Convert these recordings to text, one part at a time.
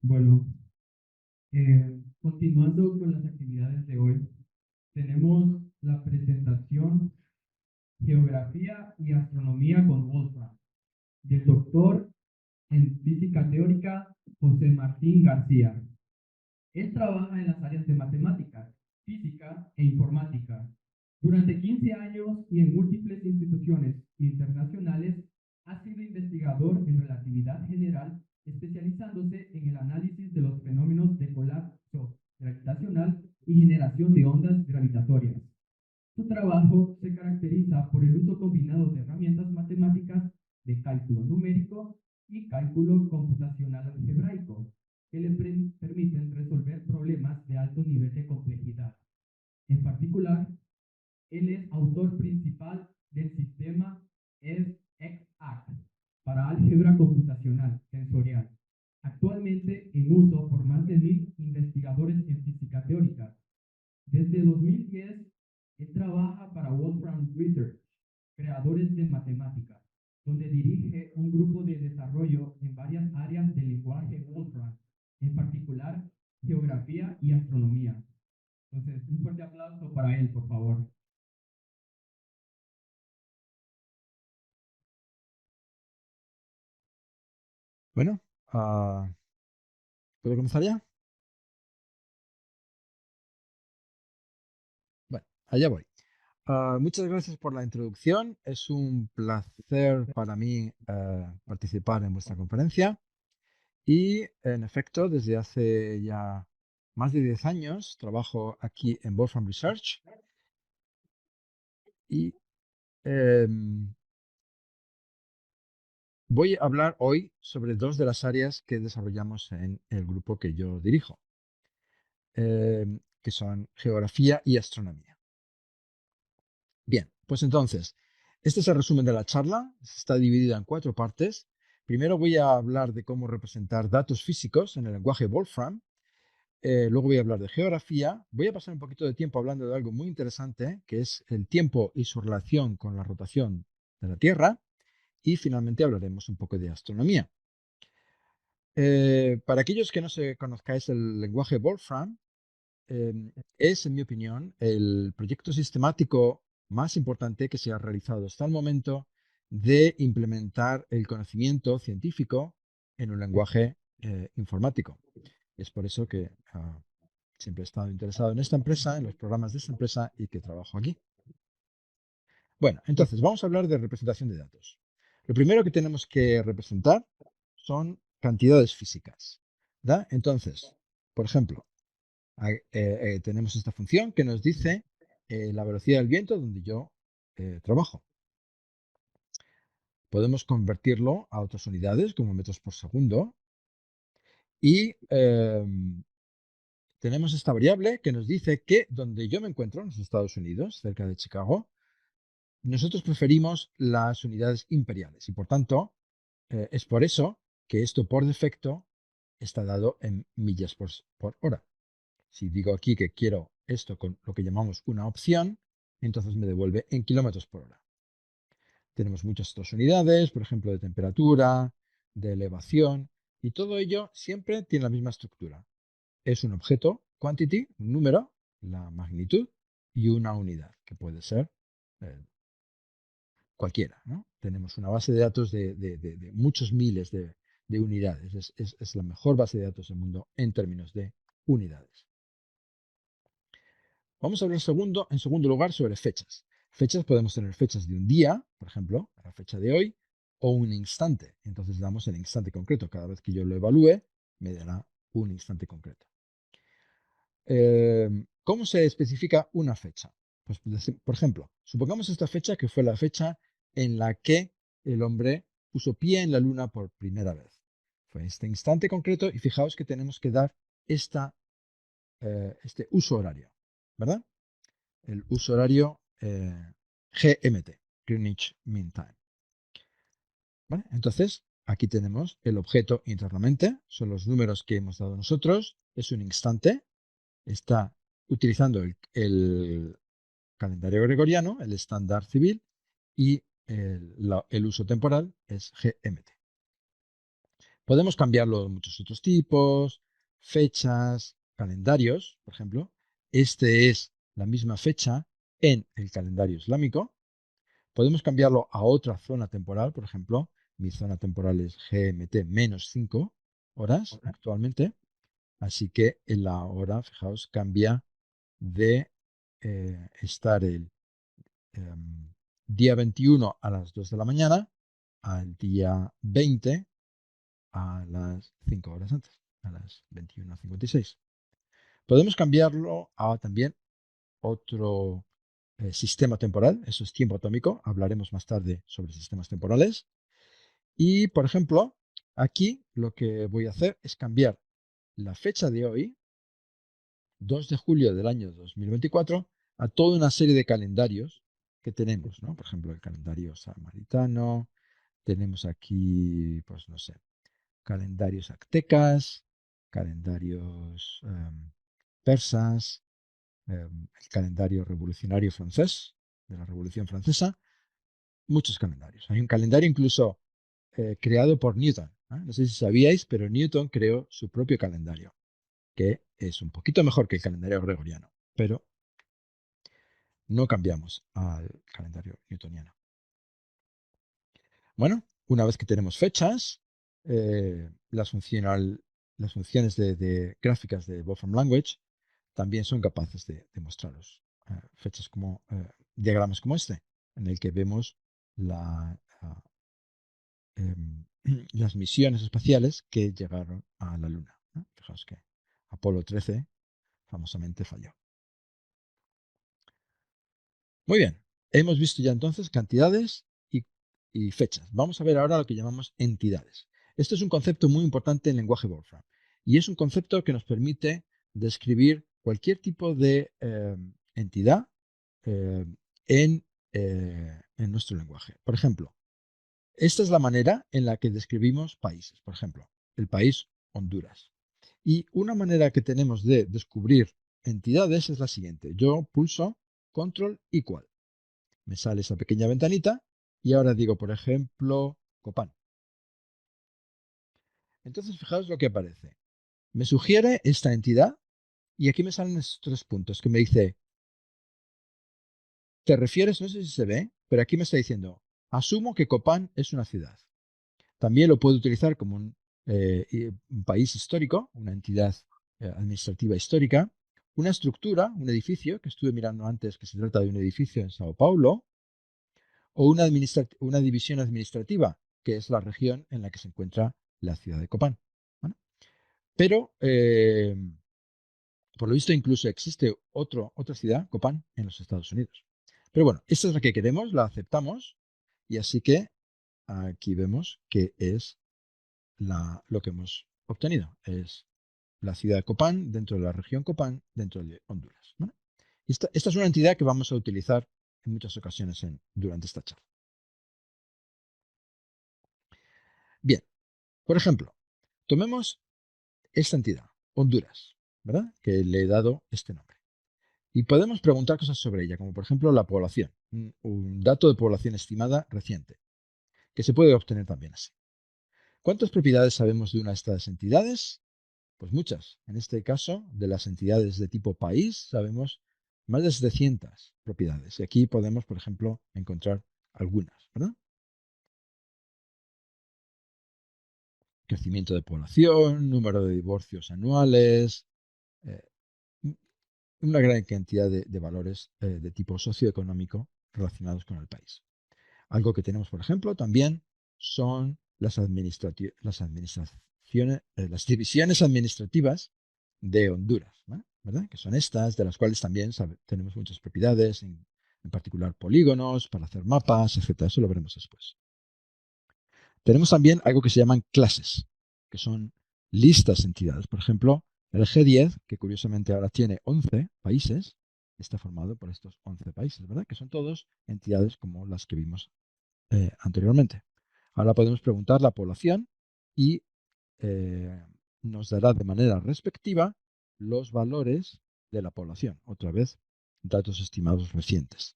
Bueno, continuando con las actividades de hoy, tenemos la presentación Geografía y Astronomía con Wolfram, del doctor en Física Teórica José Martín García. Él trabaja en las áreas de matemáticas, física e informática. Durante 15 años y en múltiples instituciones internacionales, ha sido investigador en relatividad general, especializándose en el análisis de los fenómenos de colapso gravitacional y generación de ondas gravitatorias. Su trabajo se caracteriza por el uso combinado de herramientas matemáticas de cálculo numérico y cálculo computacional algebraico, que le permiten resolver problemas de alto nivel de complejidad. En particular, él es autor principal del sistema EXACT para álgebra computacional tensorial, actualmente en uso por más de 1000 investigadores en física teórica. Desde 2010, él trabaja para Wolfram Research, creadores de matemáticas, donde dirige un grupo de desarrollo en varias áreas del lenguaje Wolfram, en particular geografía y astronomía. Entonces, un fuerte aplauso para él, por favor. Bueno, ¿puedo comenzar ya? Bueno, allá voy. Muchas gracias por la introducción. Es un placer para mí participar en vuestra conferencia. Y, en efecto, desde hace ya más de 10 años trabajo aquí en Wolfram Research y em, voy a hablar hoy sobre dos de las áreas que desarrollamos en el grupo que yo dirijo, que son geografía y astronomía. Bien, pues entonces, este es el resumen de la charla. Está dividida en 4 partes. Primero voy a hablar de cómo representar datos físicos en el lenguaje Wolfram. Luego voy a hablar de geografía. Voy a pasar un poquito de tiempo hablando de algo muy interesante, que es el tiempo y su relación con la rotación de la Tierra. Y finalmente hablaremos un poco de astronomía. Para aquellos que no se conozcáis el lenguaje Wolfram, es, en mi opinión, el proyecto sistemático más importante que se ha realizado hasta el momento de implementar el conocimiento científico en un lenguaje informático. Es por eso que siempre he estado interesado en esta empresa, en los programas de esta empresa y que trabajo aquí. Bueno, entonces vamos a hablar de representación de datos. Lo primero que tenemos que representar son cantidades físicas, ¿verdad? Entonces, por ejemplo, tenemos esta función que nos dice la velocidad del viento donde yo trabajo. Podemos convertirlo a otras unidades como metros por segundo y tenemos esta variable que nos dice que donde yo me encuentro, en los Estados Unidos, cerca de Chicago, nosotros preferimos las unidades imperiales y por tanto es por eso que esto por defecto está dado en millas por hora. Si digo aquí que quiero esto con lo que llamamos una opción, entonces me devuelve en kilómetros por hora. Tenemos muchas otras unidades, por ejemplo, de temperatura, de elevación, y todo ello siempre tiene la misma estructura. Es un objeto, quantity, un número, la magnitud, y una unidad, que puede ser cualquiera, ¿no? Tenemos una base de datos de muchos miles de unidades. Es la mejor base de datos del mundo en términos de unidades. Vamos a hablar en segundo lugar sobre fechas. Fechas, podemos tener fechas de un día, por ejemplo, la fecha de hoy, o un instante. Entonces damos el instante concreto. Cada vez que yo lo evalúe, me dará un instante concreto. ¿Cómo se especifica una fecha? Pues, por ejemplo, supongamos esta fecha que fue la fecha en la que el hombre puso pie en la luna por primera vez. Fue este instante concreto y fijaos que tenemos que dar este uso horario, ¿verdad? El uso horario GMT, Greenwich Mean Time. ¿Vale? Entonces, Aquí tenemos el objeto internamente, son los números que hemos dado nosotros, es un instante, está utilizando el calendario gregoriano, el estándar civil, y el uso temporal es GMT. Podemos cambiarlo en muchos otros tipos, fechas, calendarios, por ejemplo. Este es la misma fecha en el calendario islámico. Podemos cambiarlo a otra zona temporal, por ejemplo, mi zona temporal es GMT menos 5 horas actualmente, así que en la hora, fijaos, cambia de estar el día 21 a las 2 de la mañana al día 20 a las 5 horas antes, a las 21:56. Podemos cambiarlo a también otro sistema temporal, eso es tiempo atómico, hablaremos más tarde sobre sistemas temporales. Y, por ejemplo, aquí lo que voy a hacer es cambiar la fecha de hoy, 2 de julio del año 2024, a toda una serie de calendarios que tenemos, ¿no? Por ejemplo, el calendario samaritano, tenemos aquí, pues no sé, calendarios aztecas, calendarios persas, el calendario revolucionario francés, de la Revolución Francesa, muchos calendarios. Hay un calendario incluso creado por Newton. No sé si sabíais, pero Newton creó su propio calendario, que es un poquito mejor que el calendario gregoriano, pero no cambiamos al calendario newtoniano. Bueno, una vez que tenemos fechas, las funciones de gráficas de Wolfram Language también son capaces de mostraros fechas como diagramas como este, en el que vemos las misiones espaciales que llegaron a la Luna, ¿no? Fijaos que Apolo 13 famosamente falló. Muy bien, hemos visto ya entonces cantidades y fechas. Vamos a ver ahora lo que llamamos entidades. Esto es un concepto muy importante en el lenguaje Wolfram y es un concepto que nos permite describir cualquier tipo de entidad eh, en nuestro lenguaje. Por ejemplo, esta es la manera en la que describimos países. Por ejemplo, el país Honduras. Y una manera que tenemos de descubrir entidades es la siguiente. Yo pulso control igual. Me sale esa pequeña ventanita y ahora digo, por ejemplo, Copán. Entonces, fijaos lo que aparece. Me sugiere esta entidad y aquí me salen estos 3 puntos que me dice, te refieres, no sé si se ve, pero aquí me está diciendo, asumo que Copán es una ciudad. También lo puedo utilizar como un país histórico, una entidad administrativa histórica, una estructura, un edificio, que estuve mirando antes que se trata de un edificio en Sao Paulo, o una división administrativa, que es la región en la que se encuentra la ciudad de Copán. ¿Vale? Pero, por lo visto, incluso existe otra ciudad, Copán, en los Estados Unidos. Pero bueno, esta es la que queremos, la aceptamos, y así que aquí vemos que es lo que hemos obtenido. Es la ciudad de Copán, dentro de la región Copán, dentro de Honduras. ¿Vale? Esta es una entidad que vamos a utilizar en muchas ocasiones durante esta charla. Bien, por ejemplo, tomemos esta entidad, Honduras, ¿verdad? Que le he dado este nombre. Y podemos preguntar cosas sobre ella, como por ejemplo la población, un dato de población estimada reciente, que se puede obtener también así. ¿Cuántas propiedades sabemos de una de estas entidades? Pues muchas. En este caso, de las entidades de tipo país, sabemos más de 700 propiedades. Y aquí podemos, por ejemplo, encontrar algunas, ¿verdad? Crecimiento de población, número de divorcios anuales, eh, una gran cantidad de valores de tipo socioeconómico relacionados con el país. Algo que tenemos, por ejemplo, también son las divisiones administrativas de Honduras, ¿no? ¿Verdad? Que son estas, de las cuales también tenemos muchas propiedades, en particular polígonos para hacer mapas, etcétera. Eso lo veremos después. Tenemos también algo que se llaman clases, que son listas de entidades. Por ejemplo, el G10, que curiosamente ahora tiene 11 países, está formado por estos 11 países, ¿verdad? Que son todos entidades como las que vimos anteriormente. Ahora podemos preguntar la población y eh, nos dará de manera respectiva los valores de la población. Otra vez, datos estimados recientes.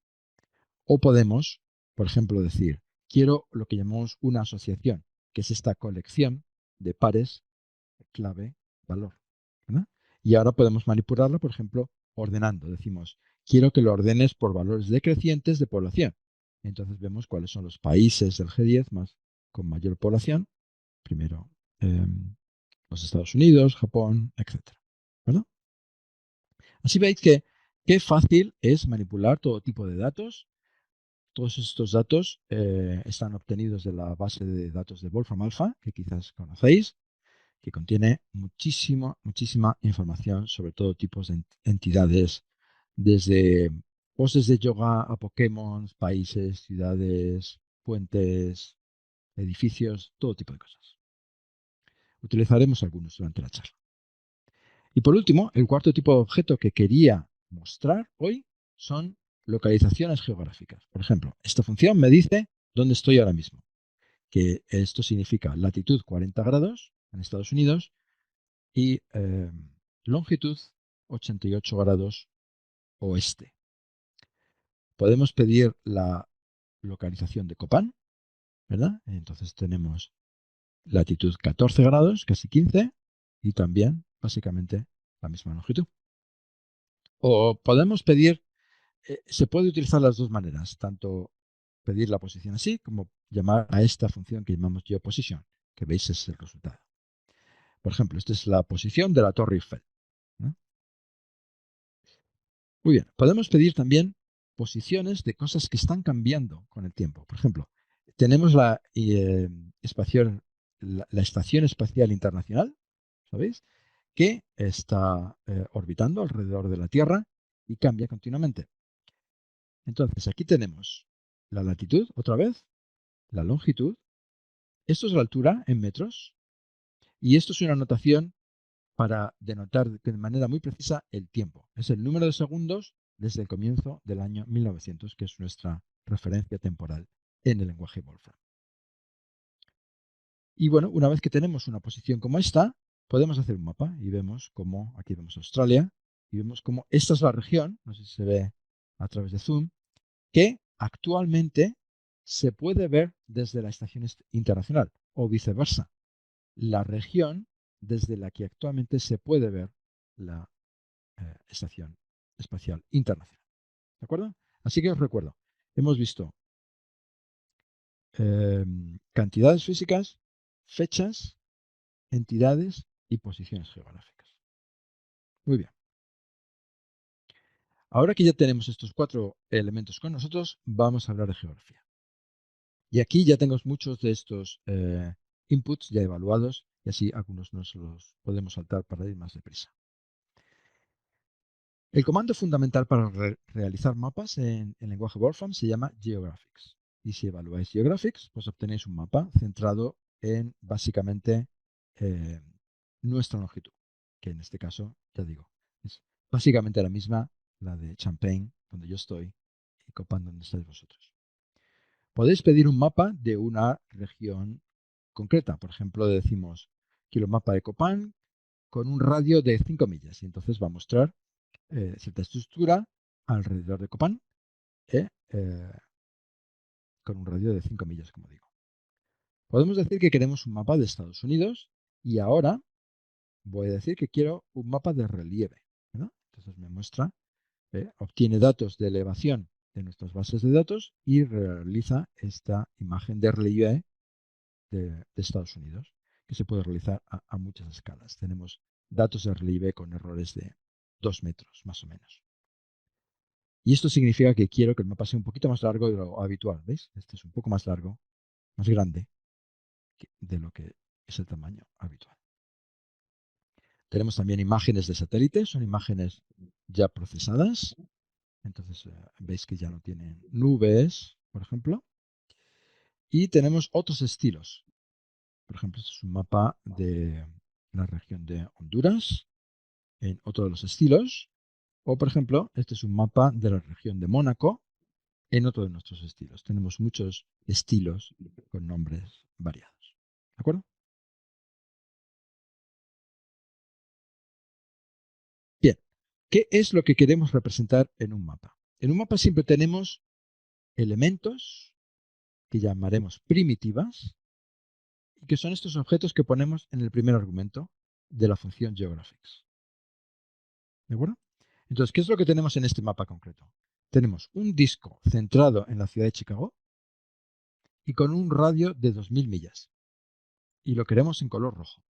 O podemos, por ejemplo, decir, quiero lo que llamamos una asociación, que es esta colección de pares clave valor, ¿verdad? Y ahora podemos manipularlo, por ejemplo, ordenando. Decimos, quiero que lo ordenes por valores decrecientes de población. Entonces vemos cuáles son los países del G10 más, con mayor población. Primero, los Estados Unidos, Japón, etcétera, ¿verdad? Así veis que qué fácil es manipular todo tipo de datos. Todos estos datos están obtenidos de la base de datos de Wolfram Alpha, que quizás conocéis, que contiene muchísima información sobre todo tipos de entidades, desde poses de yoga a Pokémon, países, ciudades, puentes, edificios, todo tipo de cosas. Utilizaremos algunos durante la charla. Y por último, el cuarto tipo de objeto que quería mostrar hoy son localizaciones geográficas. Por ejemplo, esta función me dice dónde estoy ahora mismo, que esto significa latitud 40 grados en Estados Unidos y longitud 88 grados oeste. Podemos pedir la localización de Copán, ¿verdad? Entonces tenemos latitud 14 grados, casi 15, y también básicamente la misma longitud. O podemos pedir, se puede utilizar las dos maneras, tanto pedir la posición así como llamar a esta función que llamamos geoposition, que veis es el resultado. Por ejemplo, esta es la posición de la Torre Eiffel, ¿no? Muy bien, podemos pedir también posiciones de cosas que están cambiando con el tiempo. Por ejemplo, tenemos la Estación Espacial Internacional, ¿sabéis? Que está orbitando alrededor de la Tierra y cambia continuamente. Entonces, aquí tenemos la latitud, otra vez, la longitud. Esto es la altura en metros y esto es una notación para denotar de manera muy precisa el tiempo. Es el número de segundos desde el comienzo del año 1900, que es nuestra referencia temporal en el lenguaje Wolfram. Y bueno, una vez que tenemos una posición como esta, podemos hacer un mapa y vemos cómo, aquí vemos Australia, y vemos cómo esta es la región, no sé si se ve a través de Zoom, que actualmente se puede ver desde la Estación Internacional o viceversa. La región desde la que actualmente se puede ver la Estación Espacial Internacional. ¿De acuerdo? Así que os recuerdo, hemos visto cantidades físicas, fechas, entidades y posiciones geográficas. Muy bien. Ahora que ya tenemos estos cuatro elementos con nosotros, vamos a hablar de geografía. Y aquí ya tengo muchos de estos inputs ya evaluados y así algunos nos los podemos saltar para ir más deprisa. El comando fundamental para realizar mapas en lenguaje Wolfram se llama geographics. Y si evaluáis geographics, pues obtenéis un mapa centrado en básicamente eh, nuestra longitud, que en este caso, ya digo, es básicamente la misma, la de Champagne, donde yo estoy, y Copán, donde estáis vosotros. Podéis pedir un mapa de una región concreta. Por ejemplo, decimos, quiero un mapa de Copán con un radio de 5 millas. Y entonces va a mostrar cierta estructura alrededor de Copán con un radio de 5 millas, como digo. Podemos decir que queremos un mapa de Estados Unidos y ahora voy a decir que quiero un mapa de relieve, ¿no? Entonces me muestra, obtiene datos de elevación de nuestras bases de datos y realiza esta imagen de relieve de Estados Unidos, que se puede realizar a muchas escalas. Tenemos datos de relieve con errores de 2 metros, más o menos. Y esto significa que quiero que el mapa sea un poquito más largo de lo habitual, ¿veis? Este es un poco más largo, más grande de lo que es el tamaño habitual. Tenemos también imágenes de satélite, son imágenes ya procesadas. Entonces veis que ya no tienen nubes, por ejemplo. Y tenemos otros estilos. Por ejemplo, este es un mapa de la región de Honduras, en otro de los estilos. O, por ejemplo, este es un mapa de la región de Mónaco, en otro de nuestros estilos. Tenemos muchos estilos con nombres variados. ¿De acuerdo? Bien, ¿qué es lo que queremos representar en un mapa? En un mapa siempre tenemos elementos que llamaremos primitivas y que son estos objetos que ponemos en el primer argumento de la función geographics. ¿De acuerdo? Entonces, ¿qué es lo que tenemos en este mapa concreto? Tenemos un disco centrado en la ciudad de Chicago y con un radio de 2000 millas. Y lo queremos en color rojo.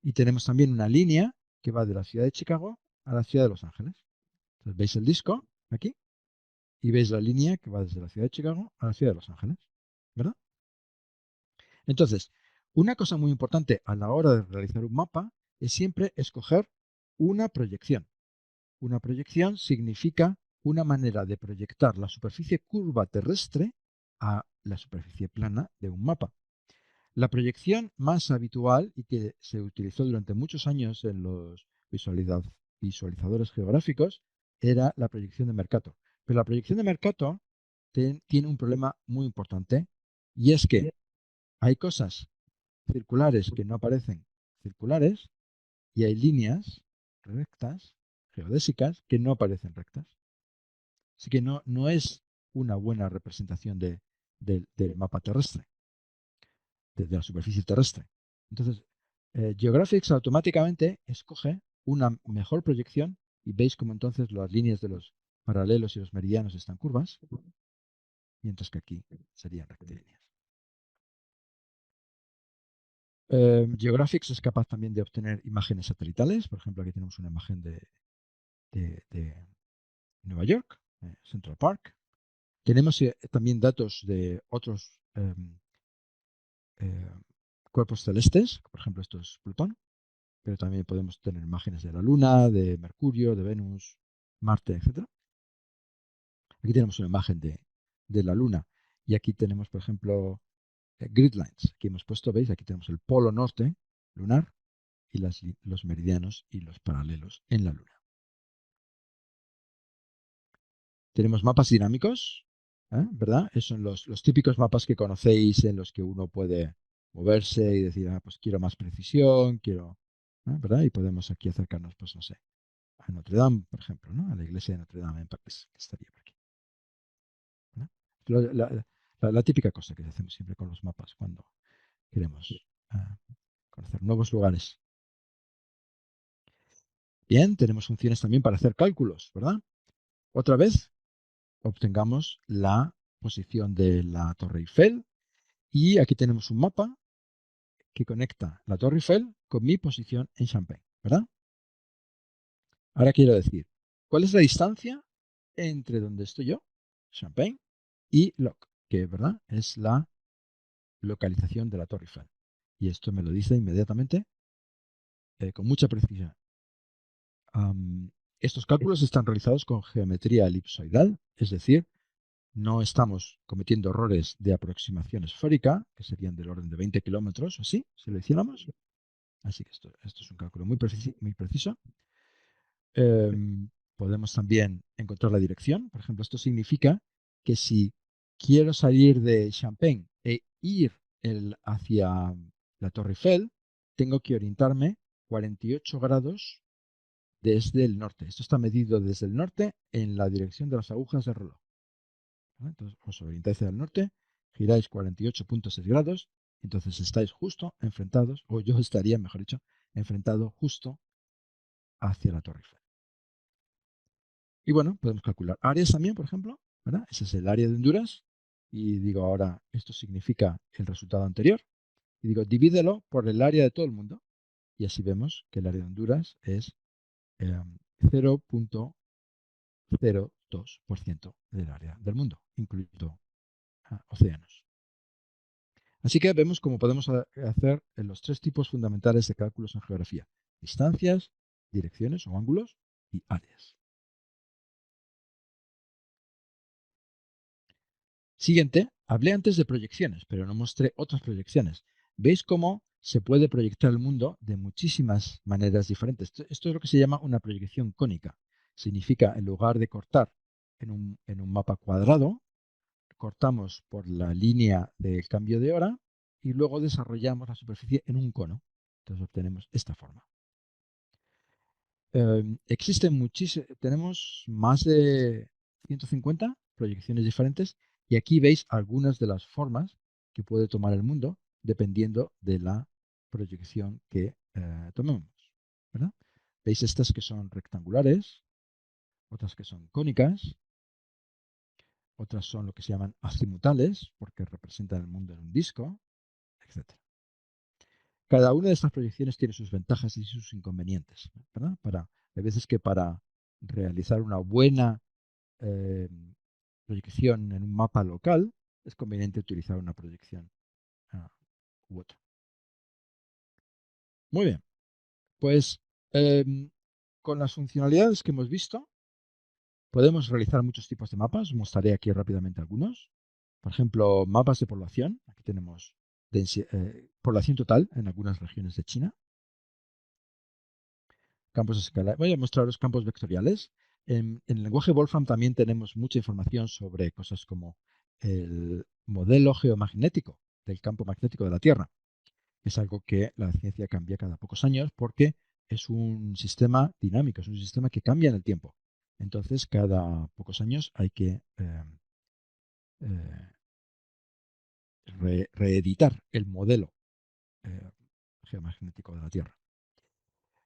Y tenemos también una línea que va de la ciudad de Chicago a la ciudad de Los Ángeles. Entonces, veis el disco aquí y veis la línea que va desde la ciudad de Chicago a la ciudad de Los Ángeles. ¿Verdad? Entonces, una cosa muy importante a la hora de realizar un mapa es siempre escoger una proyección. Una proyección significa una manera de proyectar la superficie curva terrestre a la superficie plana de un mapa. La proyección más habitual y que se utilizó durante muchos años en los visualizadores geográficos era la proyección de Mercator. Pero la proyección de Mercator tiene un problema muy importante y es que hay cosas circulares que no aparecen circulares y hay líneas rectas, geodésicas, que no aparecen rectas. Así que no es una buena representación del mapa terrestre, de la superficie terrestre. Entonces, Geographics automáticamente escoge una mejor proyección y veis como entonces las líneas de los paralelos y los meridianos están curvas, mientras que aquí serían rectilíneas. Geographics es capaz también de obtener imágenes satelitales. Por ejemplo, aquí tenemos una imagen de Nueva York, Central Park. Tenemos también datos de otros eh, cuerpos celestes, por ejemplo, esto es Plutón, pero también podemos tener imágenes de la Luna, de Mercurio, de Venus, Marte, etc. Aquí tenemos una imagen de la Luna y aquí tenemos, por ejemplo, grid lines. Aquí hemos puesto, veis, aquí tenemos el polo norte lunar y los meridianos y los paralelos en la Luna. Tenemos mapas dinámicos, ¿verdad? Esos son los típicos mapas que conocéis en los que uno puede moverse y decir, pues quiero más precisión, quiero, ¿verdad? Y podemos aquí acercarnos, pues no sé, a Notre Dame, por ejemplo, ¿no? A la iglesia de Notre Dame en París, que estaría por aquí. ¿Verdad? La típica cosa que hacemos siempre con los mapas cuando queremos conocer nuevos lugares. Bien, tenemos funciones también para hacer cálculos, ¿verdad? Otra vez, obtengamos la posición de la Torre Eiffel y aquí tenemos un mapa que conecta la Torre Eiffel con mi posición en Champagne, ¿verdad? Ahora quiero decir, ¿cuál es la distancia entre donde estoy yo, Champagne, y Loc, que ¿verdad? Es la localización de la Torre Eiffel? Y esto me lo dice inmediatamente con mucha precisión. Estos cálculos están realizados con geometría elipsoidal, es decir, no estamos cometiendo errores de aproximación esférica, que serían del orden de 20 kilómetros o así, si lo hiciéramos. Así que esto es un cálculo muy preciso. Podemos también encontrar la dirección. Por ejemplo, esto significa que si quiero salir de Champagne e ir hacia la Torre Eiffel, tengo que orientarme 48 grados desde el norte. Esto está medido desde el norte en la dirección de las agujas del reloj. Entonces os orientáis hacia el norte, giráis 48.6 grados, entonces estáis justo enfrentados, o yo estaría, mejor dicho, enfrentado justo hacia la Torre Eiffel. Y bueno, podemos calcular áreas también, por ejemplo, ¿verdad? Ese es el área de Honduras. Y digo ahora, esto significa el resultado anterior. Y digo, divídelo por el área de todo el mundo. Y así vemos que el área de Honduras es 0.02% del área del mundo, incluido océanos. Así que vemos cómo podemos hacer los tres tipos fundamentales de cálculos en geografía: distancias, direcciones o ángulos y áreas. Siguiente, hablé antes de proyecciones, pero no mostré otras proyecciones. ¿Veis cómo se puede proyectar el mundo de muchísimas maneras diferentes? Esto es lo que se llama una proyección cónica. Significa, en lugar de cortar en un mapa cuadrado, cortamos por la línea del cambio de hora y luego desarrollamos la superficie en un cono. Entonces obtenemos esta forma. Tenemos más de 150 proyecciones diferentes y aquí veis algunas de las formas que puede tomar el mundo dependiendo de la proyección que tomemos, ¿verdad? Veis estas que son rectangulares, otras que son cónicas, otras son lo que se llaman azimutales porque representan el mundo en un disco, etc. Cada una de estas proyecciones tiene sus ventajas y sus inconvenientes, ¿verdad? Hay veces que para realizar una buena eh, proyección en un mapa local, es conveniente utilizar una proyección u otra. Muy bien, pues con las funcionalidades que hemos visto, podemos realizar muchos tipos de mapas. Os mostraré aquí rápidamente algunos. Por ejemplo, mapas de población. Aquí tenemos población total en algunas regiones de China. Campos escalares. Voy a mostraros campos vectoriales. En el lenguaje Wolfram también tenemos mucha información sobre cosas como el modelo geomagnético del campo magnético de la Tierra. Es algo que la ciencia cambia cada pocos años porque es un sistema dinámico, es un sistema que cambia en el tiempo. Entonces, cada pocos años hay que eh, reeditar el modelo eh, geomagnético de la Tierra.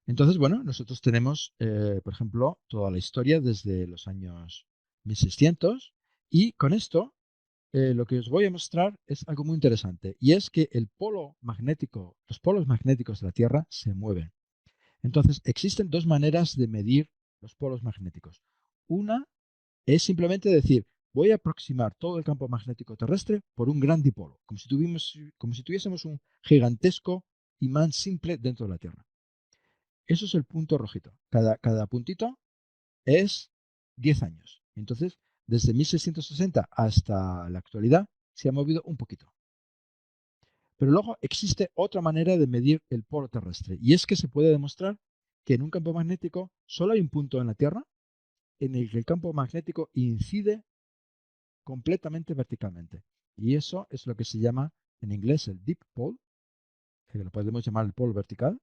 Entonces, bueno, nosotros tenemos, por ejemplo, toda la historia desde los años 1600 y con esto lo que os voy a mostrar es algo muy interesante y es que los polos magnéticos de la Tierra se mueven. Entonces, existen dos maneras de medir los polos magnéticos. Una es simplemente decir, voy a aproximar todo el campo magnético terrestre por un gran dipolo, como si tuviésemos un gigantesco imán simple dentro de la Tierra. Eso es el punto rojito. Cada puntito es 10 años. Entonces, desde 1660 hasta la actualidad se ha movido un poquito. Pero luego existe otra manera de medir el polo terrestre y es que se puede demostrar que en un campo magnético solo hay un punto en la Tierra en el que el campo magnético incide completamente verticalmente. Y eso es lo que se llama en inglés el deep pole, que lo podemos llamar el polo vertical.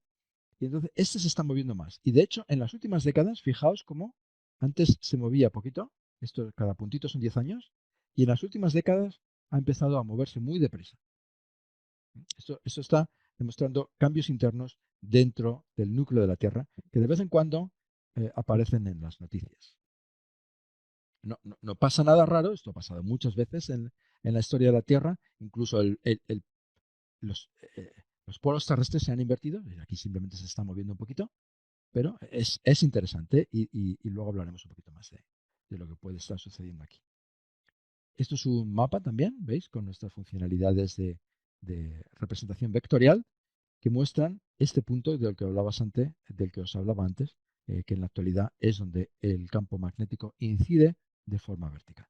Y entonces este se está moviendo más. Y de hecho, en las últimas décadas, fijaos cómo antes se movía poquito, esto cada puntito son 10 años, y en las últimas décadas ha empezado a moverse muy deprisa. Esto está demostrando cambios internos dentro del núcleo de la Tierra que de vez en cuando aparecen en las noticias. No pasa nada raro, esto ha pasado muchas veces en la historia de la Tierra, incluso los, eh, los polos terrestres se han invertido, aquí simplemente se está moviendo un poquito, pero es interesante y luego hablaremos un poquito más de lo que puede estar sucediendo aquí. Esto es un mapa también, ¿veis? Con nuestras funcionalidades de representación vectorial que muestran este punto del que del que os hablaba antes, que en la actualidad es donde el campo magnético incide de forma vertical.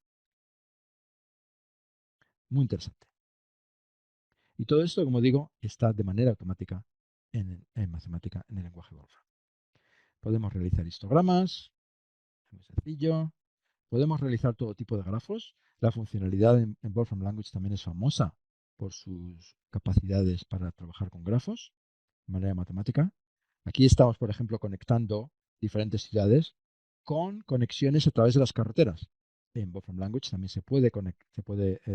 Muy interesante. Y todo esto, como digo, está de manera automática en matemática en el lenguaje Wolfram. Podemos realizar histogramas, es muy sencillo. Podemos realizar todo tipo de grafos. La funcionalidad en Wolfram Language también es famosa por sus capacidades para trabajar con grafos de manera matemática. Aquí estamos, por ejemplo, conectando diferentes ciudades con conexiones a través de las carreteras. En Wolfram Language también se puede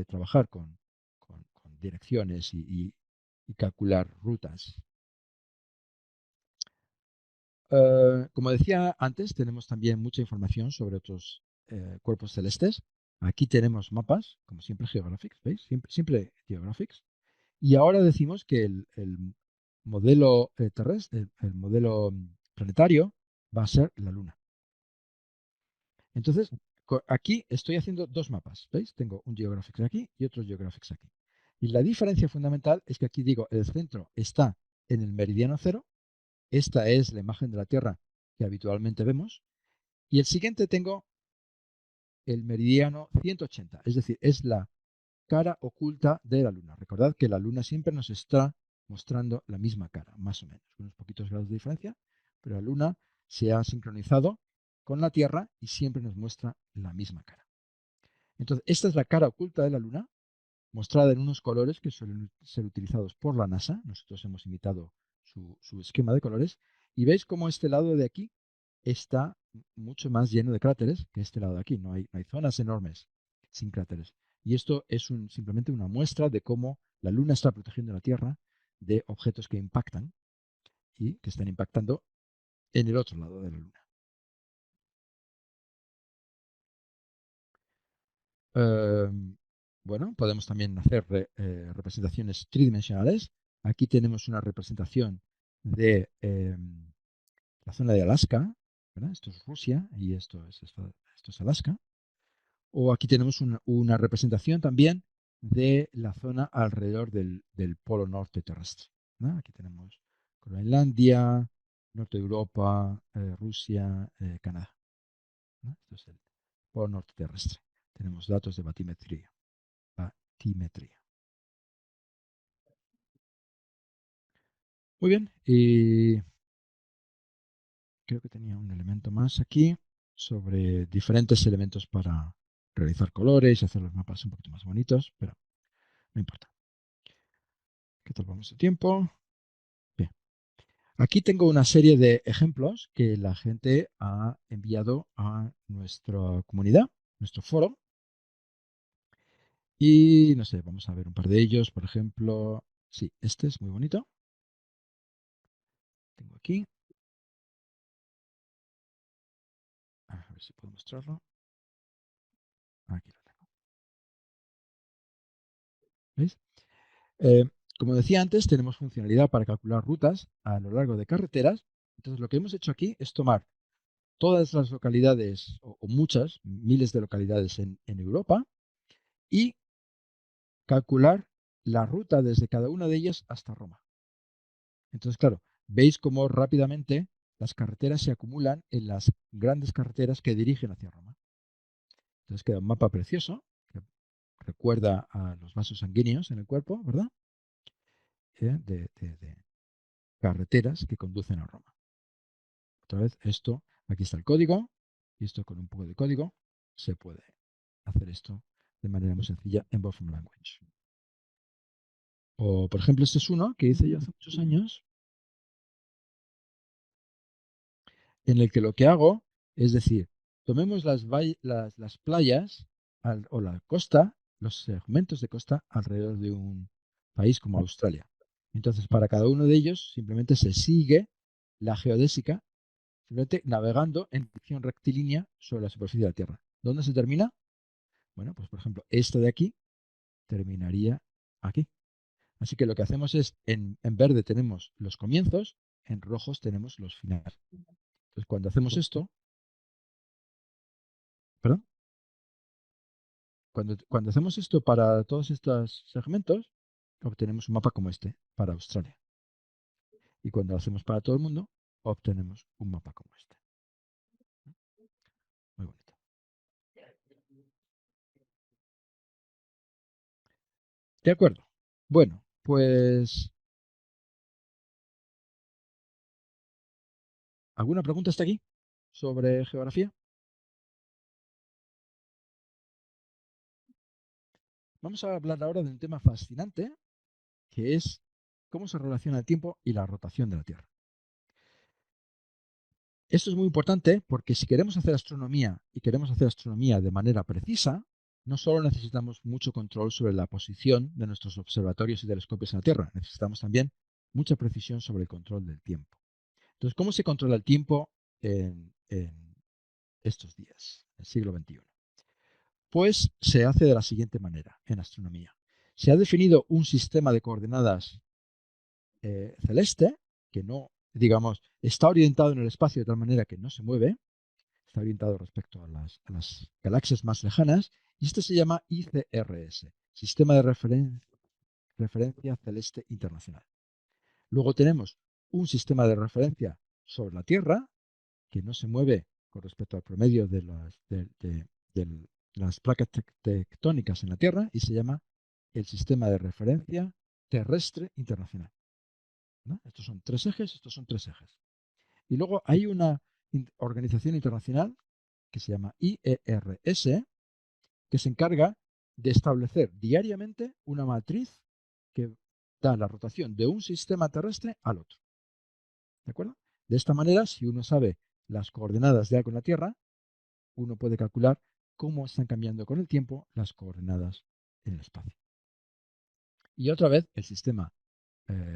trabajar con direcciones y calcular rutas. Como decía antes, tenemos también mucha información sobre otros cuerpos celestes. Aquí tenemos mapas, como siempre, Geographics, ¿veis? Siempre Geographics. Y ahora decimos que el modelo terrestre, el modelo planetario, va a ser la Luna. Entonces, aquí estoy haciendo dos mapas, ¿veis? Tengo un Geographics aquí y otro Geographics aquí. Y la diferencia fundamental es que aquí digo, el centro está en el meridiano cero. Esta es la imagen de la Tierra que habitualmente vemos. Y el siguiente tengo el meridiano 180, es decir, es la cara oculta de la Luna. Recordad que la Luna siempre nos está mostrando la misma cara, más o menos, con unos poquitos grados de diferencia, pero la Luna se ha sincronizado con la Tierra y siempre nos muestra la misma cara. Entonces, esta es la cara oculta de la Luna, mostrada en unos colores que suelen ser utilizados por la NASA. Nosotros hemos imitado su esquema de colores. Y veis cómo este lado de aquí está mucho más lleno de cráteres que este lado de aquí. No hay zonas enormes sin cráteres. Y esto es simplemente una muestra de cómo la Luna está protegiendo a la Tierra de objetos que impactan y que están impactando en el otro lado de la Luna. Bueno, podemos también hacer representaciones tridimensionales. Aquí tenemos una representación de la zona de Alaska, ¿verdad? Esto es Rusia y esto es Alaska. O aquí tenemos una representación también de la zona alrededor del polo norte terrestre, ¿no? Aquí tenemos Groenlandia, norte de Europa, Rusia, Canadá, ¿no? Esto es el polo norte terrestre. Tenemos datos de batimetría. Batimetría. Muy bien, y creo que tenía un elemento más aquí sobre diferentes elementos para realizar colores y hacer los mapas un poquito más bonitos, pero no importa. ¿Qué tal vamos de tiempo? Bien. Aquí tengo una serie de ejemplos que la gente ha enviado a nuestra comunidad, nuestro foro. Y no sé, vamos a ver un par de ellos. Por ejemplo, sí, este es muy bonito. Tengo aquí. A ver si puedo mostrarlo. Aquí lo tengo. ¿Veis? Eh, como decía antes, tenemos funcionalidad para calcular rutas a lo largo de carreteras. Entonces, lo que hemos hecho aquí es tomar todas las localidades, o muchas, miles de localidades en Europa, y calcular la ruta desde cada una de ellas hasta Roma. Entonces, claro, veis cómo rápidamente las carreteras se acumulan en las grandes carreteras que dirigen hacia Roma. Entonces queda un mapa precioso que recuerda a los vasos sanguíneos en el cuerpo, ¿verdad? De carreteras que conducen a Roma. Otra vez, aquí está el código, y esto con un poco de código se puede hacer esto de manera muy sencilla en Wolfram Language. O, por ejemplo, este es uno que hice yo hace muchos años, en el que lo que hago es decir, tomemos las playas o la costa, los segmentos de costa alrededor de un país como Australia. Entonces, para cada uno de ellos, simplemente se sigue la geodésica, simplemente navegando en dirección rectilínea sobre la superficie de la Tierra. ¿Dónde se termina? Bueno, pues por ejemplo, esto de aquí terminaría aquí. Así que lo que hacemos es, en verde tenemos los comienzos, en rojos tenemos los finales. Entonces, cuando hacemos esto, perdón, cuando hacemos esto para todos estos segmentos, obtenemos un mapa como este para Australia. Y cuando lo hacemos para todo el mundo, obtenemos un mapa como este. Muy bonito. De acuerdo. Bueno, pues, ¿alguna pregunta hasta aquí sobre geografía? Vamos a hablar ahora de un tema fascinante, que es cómo se relaciona el tiempo y la rotación de la Tierra. Esto es muy importante porque si queremos hacer astronomía y queremos hacer astronomía de manera precisa, no solo necesitamos mucho control sobre la posición de nuestros observatorios y telescopios en la Tierra, necesitamos también mucha precisión sobre el control del tiempo. Entonces, ¿cómo se controla el tiempo en estos días, en el siglo XXI? Pues se hace de la siguiente manera en astronomía. Se ha definido un sistema de coordenadas celeste que no, digamos, está orientado en el espacio de tal manera que no se mueve, está orientado respecto a las galaxias más lejanas, y este se llama ICRS, Sistema de Referencia Celeste Internacional. Luego tenemos un sistema de referencia sobre la Tierra, que no se mueve con respecto al promedio de las placas tectónicas en la Tierra, y se llama el Sistema de Referencia Terrestre Internacional, ¿no? Estos son tres ejes, estos son tres ejes. Y luego hay una organización internacional que se llama IERS, que se encarga de establecer diariamente una matriz que da la rotación de un sistema terrestre al otro. ¿De acuerdo? De esta manera, si uno sabe las coordenadas de algo en la Tierra, uno puede calcular cómo están cambiando con el tiempo las coordenadas en el espacio. Y otra vez, el sistema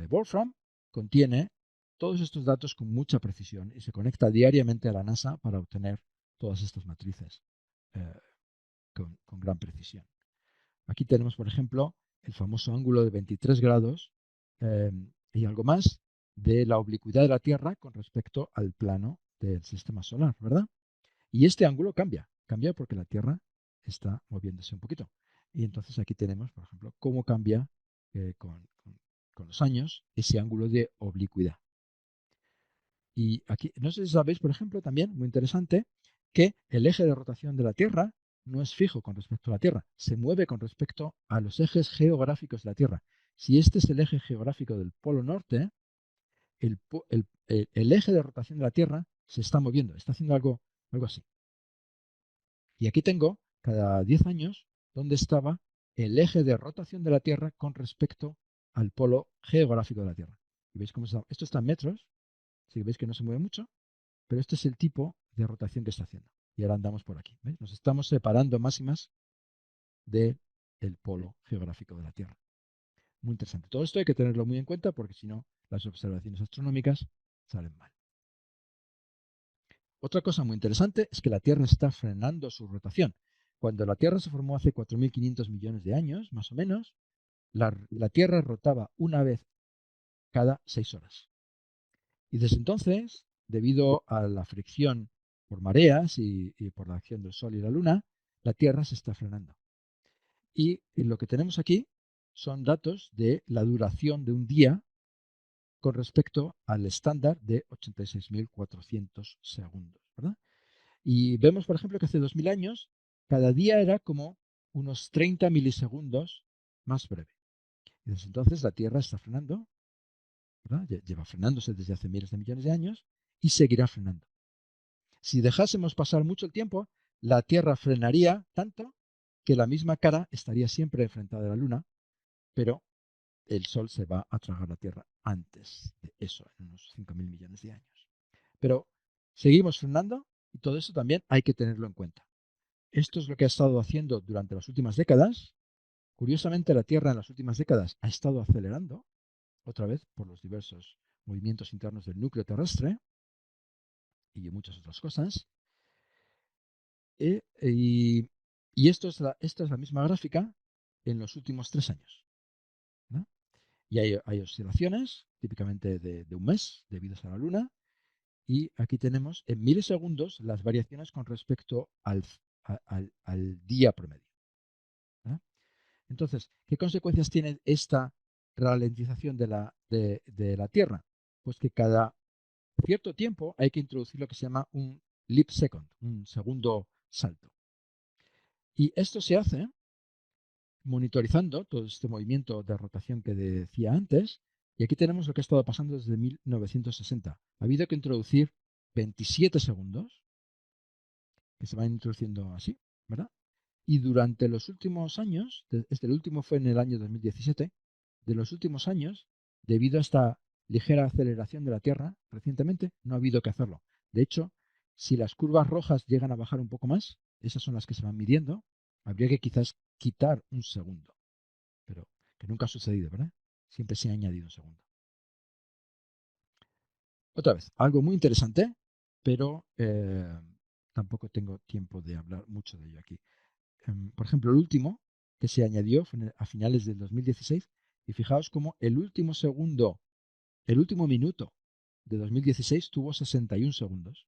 Wolfram contiene todos estos datos con mucha precisión y se conecta diariamente a la NASA para obtener todas estas matrices eh, con gran precisión. Aquí tenemos, por ejemplo, el famoso ángulo de 23 grados eh, y algo más de la oblicuidad de la Tierra con respecto al plano del sistema solar, ¿verdad? Y este ángulo cambia porque la Tierra está moviéndose un poquito. Y entonces aquí tenemos, por ejemplo, cómo cambia con los años ese ángulo de oblicuidad. Y aquí, no sé si sabéis, por ejemplo, también, muy interesante, que el eje de rotación de la Tierra no es fijo con respecto a la Tierra, se mueve con respecto a los ejes geográficos de la Tierra. Si este es el eje geográfico del Polo Norte, el eje de rotación de la Tierra se está moviendo, está haciendo algo así. Y aquí tengo, cada 10 años, dónde estaba el eje de rotación de la Tierra con respecto al polo geográfico de la Tierra. ¿Y veis cómo está? Esto está en metros, así que veis que no se mueve mucho, pero este es el tipo de rotación que está haciendo. Y ahora andamos por aquí. ¿Veis? Nos estamos separando más y más del polo geográfico de la Tierra. Muy interesante. Todo esto hay que tenerlo muy en cuenta porque si no, las observaciones astronómicas salen mal. Otra cosa muy interesante es que la Tierra está frenando su rotación. Cuando la Tierra se formó hace 4.500 millones de años, más o menos, la Tierra rotaba una vez cada 6 horas. Y desde entonces, debido a la fricción por mareas y por la acción del Sol y la Luna, la Tierra se está frenando. Y lo que tenemos aquí son datos de la duración de un día con respecto al estándar de 86.400 segundos, ¿verdad? Y vemos, por ejemplo, que hace 2000 años cada día era como unos 30 milisegundos más breve. Y desde entonces la Tierra está frenando, ¿verdad? Lleva frenándose desde hace miles de millones de años y seguirá frenando. Si dejásemos pasar mucho el tiempo, la Tierra frenaría tanto que la misma cara estaría siempre enfrentada a la Luna, pero el Sol se va a tragar la Tierra antes de eso, en unos 5.000 millones de años. Pero seguimos frenando y todo eso también hay que tenerlo en cuenta. Esto es lo que ha estado haciendo durante las últimas décadas. Curiosamente, la Tierra en las últimas décadas ha estado acelerando, otra vez por los diversos movimientos internos del núcleo terrestre y muchas otras cosas. Y esta es la misma gráfica en los últimos 3 años, ¿no? Y hay oscilaciones, típicamente de un mes, debido a la Luna. Y aquí tenemos en milisegundos las variaciones con respecto al día promedio, ¿no? Entonces, ¿qué consecuencias tiene esta ralentización de la Tierra? Pues que cada cierto tiempo hay que introducir lo que se llama un leap second, un segundo salto. Y esto se hace monitorizando todo este movimiento de rotación que decía antes. Y aquí tenemos lo que ha estado pasando desde 1960. Ha habido que introducir 27 segundos, que se van introduciendo así, ¿verdad? Y durante los últimos años, el último fue en el año 2017, de los últimos años, debido a esta ligera aceleración de la Tierra recientemente, no ha habido que hacerlo. De hecho, si las curvas rojas llegan a bajar un poco más, esas son las que se van midiendo, habría que quizás quitar un segundo. Pero que nunca ha sucedido, ¿verdad? Siempre se ha añadido un segundo. Otra vez, algo muy interesante, pero tampoco tengo tiempo de hablar mucho de ello aquí. Por ejemplo, el último que se añadió fue a finales del 2016 y fijaos cómo el último segundo, el último minuto de 2016 tuvo 61 segundos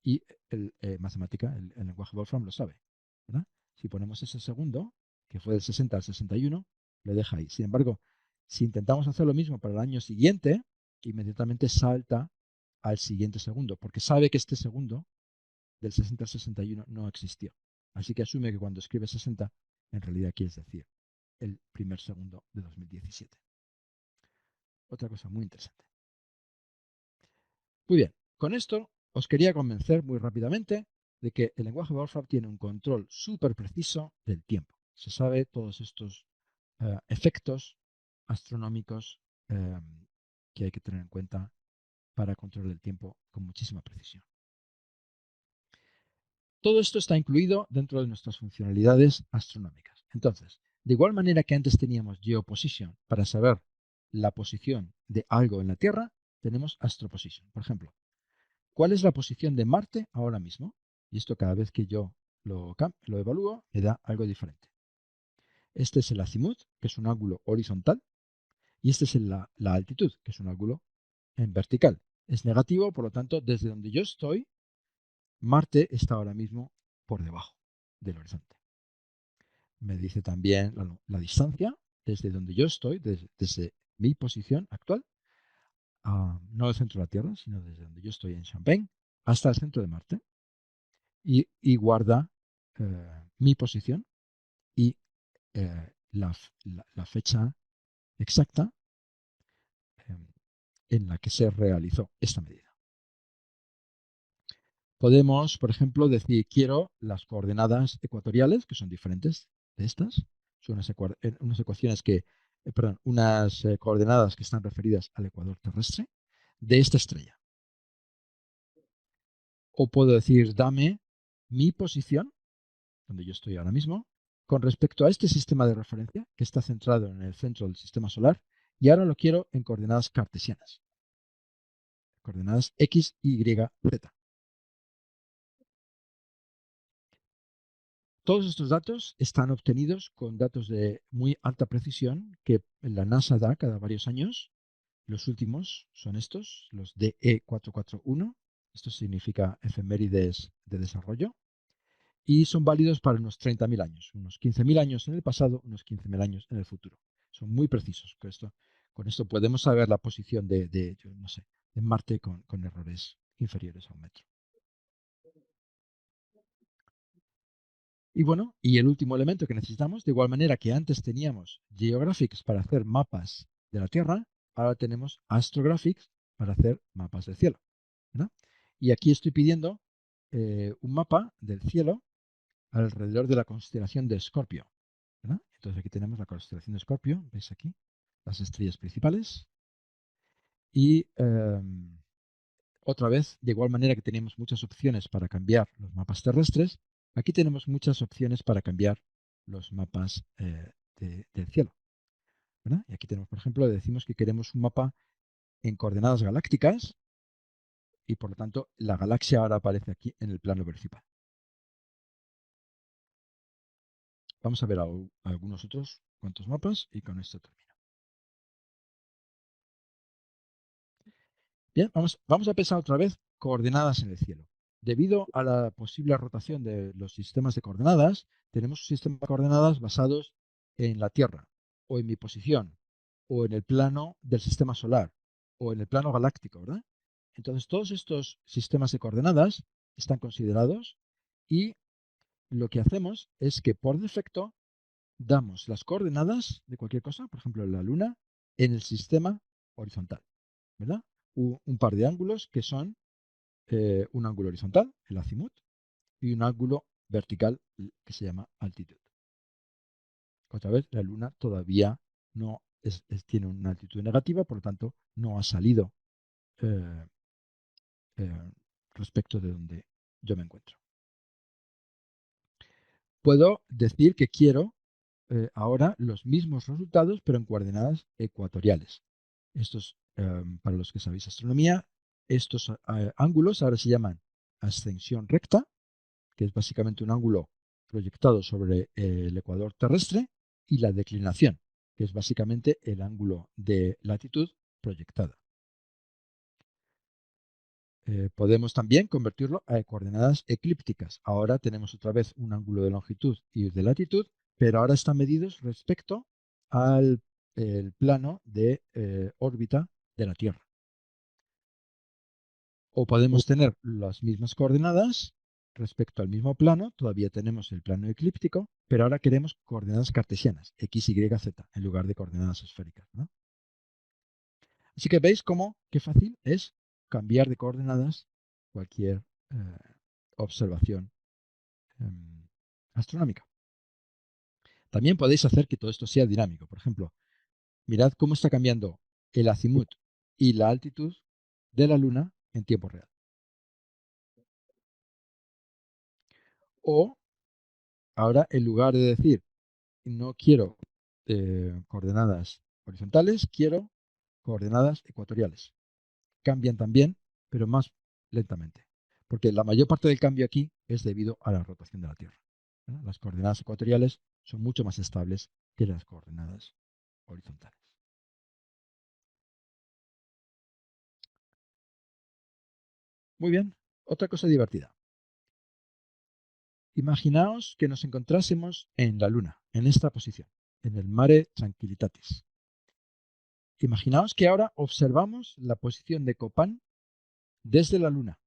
y el matemática, el lenguaje Wolfram lo sabe, ¿verdad? Si ponemos ese segundo, que fue del 60 al 61, lo deja ahí. Sin embargo, si intentamos hacer lo mismo para el año siguiente, inmediatamente salta al siguiente segundo, porque sabe que este segundo del 60 al 61 no existió. Así que asume que cuando escribe 60, en realidad quiere decir el primer segundo de 2017. Otra cosa muy interesante. Muy bien, con esto os quería convencer muy rápidamente de que el lenguaje Wolfram tiene un control súper preciso del tiempo. Se sabe todos estos efectos astronómicos eh, que hay que tener en cuenta para controlar el tiempo con muchísima precisión. Todo esto está incluido dentro de nuestras funcionalidades astronómicas. Entonces, de igual manera que antes teníamos geoposition para saber la posición de algo en la Tierra, tenemos astroposition. Por ejemplo, ¿cuál es la posición de Marte ahora mismo? Y esto cada vez que yo lo evalúo me da algo diferente. Este es el azimut, que es un ángulo horizontal, y este es la altitud, que es un ángulo en vertical. Es negativo, por lo tanto, desde donde yo estoy, Marte está ahora mismo por debajo del horizonte. Me dice también la distancia desde donde yo estoy, desde mi posición actual, no del centro de la Tierra, sino desde donde yo estoy en Champagne, hasta el centro de Marte, y guarda mi posición y la fecha exacta eh, en la que se realizó esta medida. Podemos, por ejemplo, decir quiero las coordenadas ecuatoriales, que son diferentes de estas. Son unas ecuaciones perdón, unas coordenadas que están referidas al ecuador terrestre de esta estrella. O puedo decir, dame mi posición, donde yo estoy ahora mismo, con respecto a este sistema de referencia que está centrado en el centro del sistema solar, y ahora lo quiero en coordenadas cartesianas. Coordenadas X, Y, Z. Todos estos datos están obtenidos con datos de muy alta precisión que la NASA da cada varios años. Los últimos son estos, los DE441. Esto significa efemérides de desarrollo. Y son válidos para unos 30.000 años, unos 15.000 años en el pasado, unos 15.000 años en el futuro. Son muy precisos. Con esto podemos saber la posición yo no sé, de Marte con errores inferiores a un metro. Y bueno, y el último elemento que necesitamos, de igual manera que antes teníamos Geographics para hacer mapas de la Tierra, ahora tenemos Astrographics para hacer mapas del cielo, ¿verdad? Y aquí estoy pidiendo un mapa del cielo alrededor de la constelación de Escorpio, ¿verdad? Entonces aquí tenemos la constelación de Escorpio, veis aquí las estrellas principales. Y otra vez, de igual manera que teníamos muchas opciones para cambiar los mapas terrestres, aquí tenemos muchas opciones para cambiar los mapas del cielo, ¿verdad? Y aquí tenemos, por ejemplo, decimos que queremos un mapa en coordenadas galácticas y por lo tanto la galaxia ahora aparece aquí en el plano principal. Vamos a ver algunos otros cuantos mapas y con esto termino. Bien, vamos a pensar otra vez coordenadas en el cielo. Debido a la posible rotación de los sistemas de coordenadas, tenemos un sistema de coordenadas basados en la Tierra, o en mi posición, o en el plano del sistema solar, o en el plano galáctico, ¿verdad? Entonces, todos estos sistemas de coordenadas están considerados y lo que hacemos es que por defecto damos las coordenadas de cualquier cosa, por ejemplo, la Luna, en el sistema horizontal, ¿verdad? Un par de ángulos que son un ángulo horizontal, el azimut, y un ángulo vertical que se llama altitud. Otra vez, la Luna todavía no tiene una altitud negativa, por lo tanto, no ha salido eh, respecto de donde yo me encuentro. Puedo decir que quiero ahora los mismos resultados, pero en coordenadas ecuatoriales. Estos, para los que sabéis astronomía, estos ángulos ahora se llaman ascensión recta, que es básicamente un ángulo proyectado sobre el ecuador terrestre, y la declinación, que es básicamente el ángulo de latitud proyectada. Podemos también convertirlo a coordenadas eclípticas. Ahora tenemos otra vez un ángulo de longitud y de latitud, pero ahora están medidos respecto al el plano de órbita de la Tierra. O podemos tener las mismas coordenadas respecto al mismo plano, todavía tenemos el plano eclíptico, pero ahora queremos coordenadas cartesianas, x, y, z, en lugar de coordenadas esféricas, ¿no? Así que veis qué fácil es cambiar de coordenadas cualquier observación astronómica. También podéis hacer que todo esto sea dinámico. Por ejemplo, mirad cómo está cambiando el azimut y la altitud de la Luna en tiempo real. O ahora, en lugar de decir no quiero coordenadas horizontales, quiero coordenadas ecuatoriales. Cambian también, pero más lentamente. Porque la mayor parte del cambio aquí es debido a la rotación de la Tierra. Las coordenadas ecuatoriales son mucho más estables que las coordenadas horizontales. Muy bien, otra cosa divertida. Imaginaos que nos encontrásemos en la Luna, en esta posición, en el Mare Tranquillitatis. Imaginaos que ahora observamos la posición de Copán desde la Luna.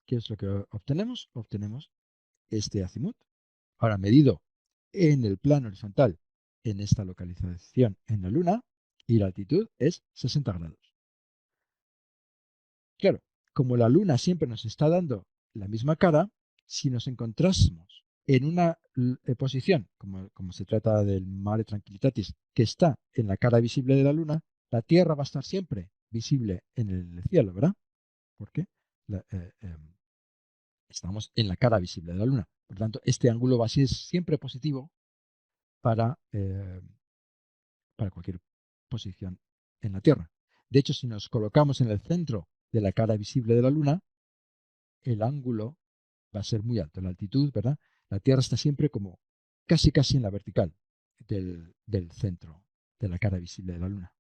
¿Qué es lo que obtenemos? Obtenemos este azimut. Ahora medido en el plano horizontal, en esta localización en la Luna, y la altitud es 60 grados. Claro, como la Luna siempre nos está dando la misma cara, si nos encontrásemos en una posición, como se trata del Mare Tranquillitatis, que está en la cara visible de la Luna, la Tierra va a estar siempre visible en el cielo, ¿verdad? Porque estamos en la cara visible de la Luna. Por lo tanto, este ángulo va a ser siempre positivo para cualquier posición en la Tierra. De hecho, si nos colocamos en el centro de la cara visible de la Luna, el ángulo va a ser muy alto, la altitud, ¿verdad? La Tierra está siempre como casi en la vertical del centro de la cara visible de la Luna.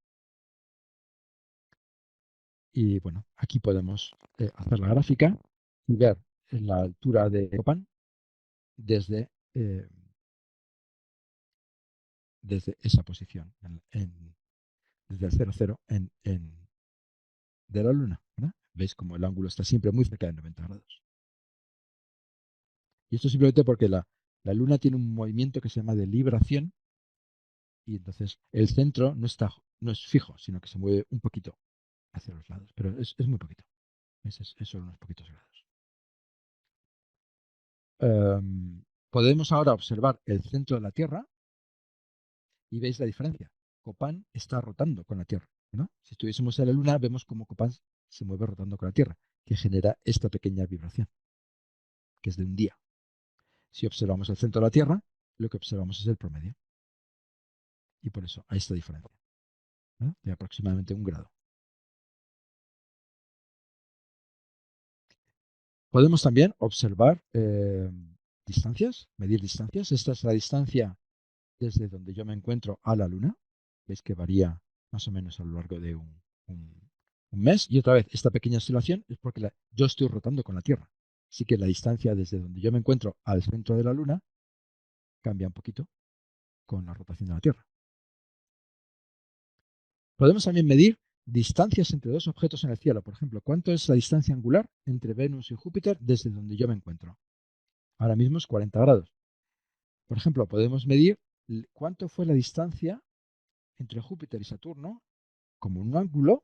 Y bueno, aquí podemos hacer la gráfica y ver la altura de Copán desde, desde esa posición, desde el 0,0 de la Luna, ¿verdad? Veis como el ángulo está siempre muy cerca de 90 grados. Y esto simplemente porque la Luna tiene un movimiento que se llama de libración y entonces el centro no es fijo, sino que se mueve un poquito hacia los lados, pero es muy poquito. Es solo unos poquitos grados. Podemos ahora observar el centro de la Tierra y veis la diferencia. Copán está rotando con la Tierra, ¿no? Si estuviésemos en la Luna, vemos cómo Copán se mueve rotando con la Tierra, que genera esta pequeña vibración, que es de un día. Si observamos el centro de la Tierra, lo que observamos es el promedio. Y por eso hay esta diferencia, ¿no? De aproximadamente 1 grado. Podemos también observar distancias, medir distancias. Esta es la distancia desde donde yo me encuentro a la Luna. Veis que varía más o menos a lo largo de un mes. Y otra vez, esta pequeña oscilación es porque yo estoy rotando con la Tierra. Así que la distancia desde donde yo me encuentro al centro de la Luna cambia un poquito con la rotación de la Tierra. Podemos también medir distancias entre dos objetos en el cielo. Por ejemplo, ¿cuánto es la distancia angular entre Venus y Júpiter desde donde yo me encuentro? Ahora mismo es 40 grados. Por ejemplo, podemos medir cuánto fue la distancia entre Júpiter y Saturno como un ángulo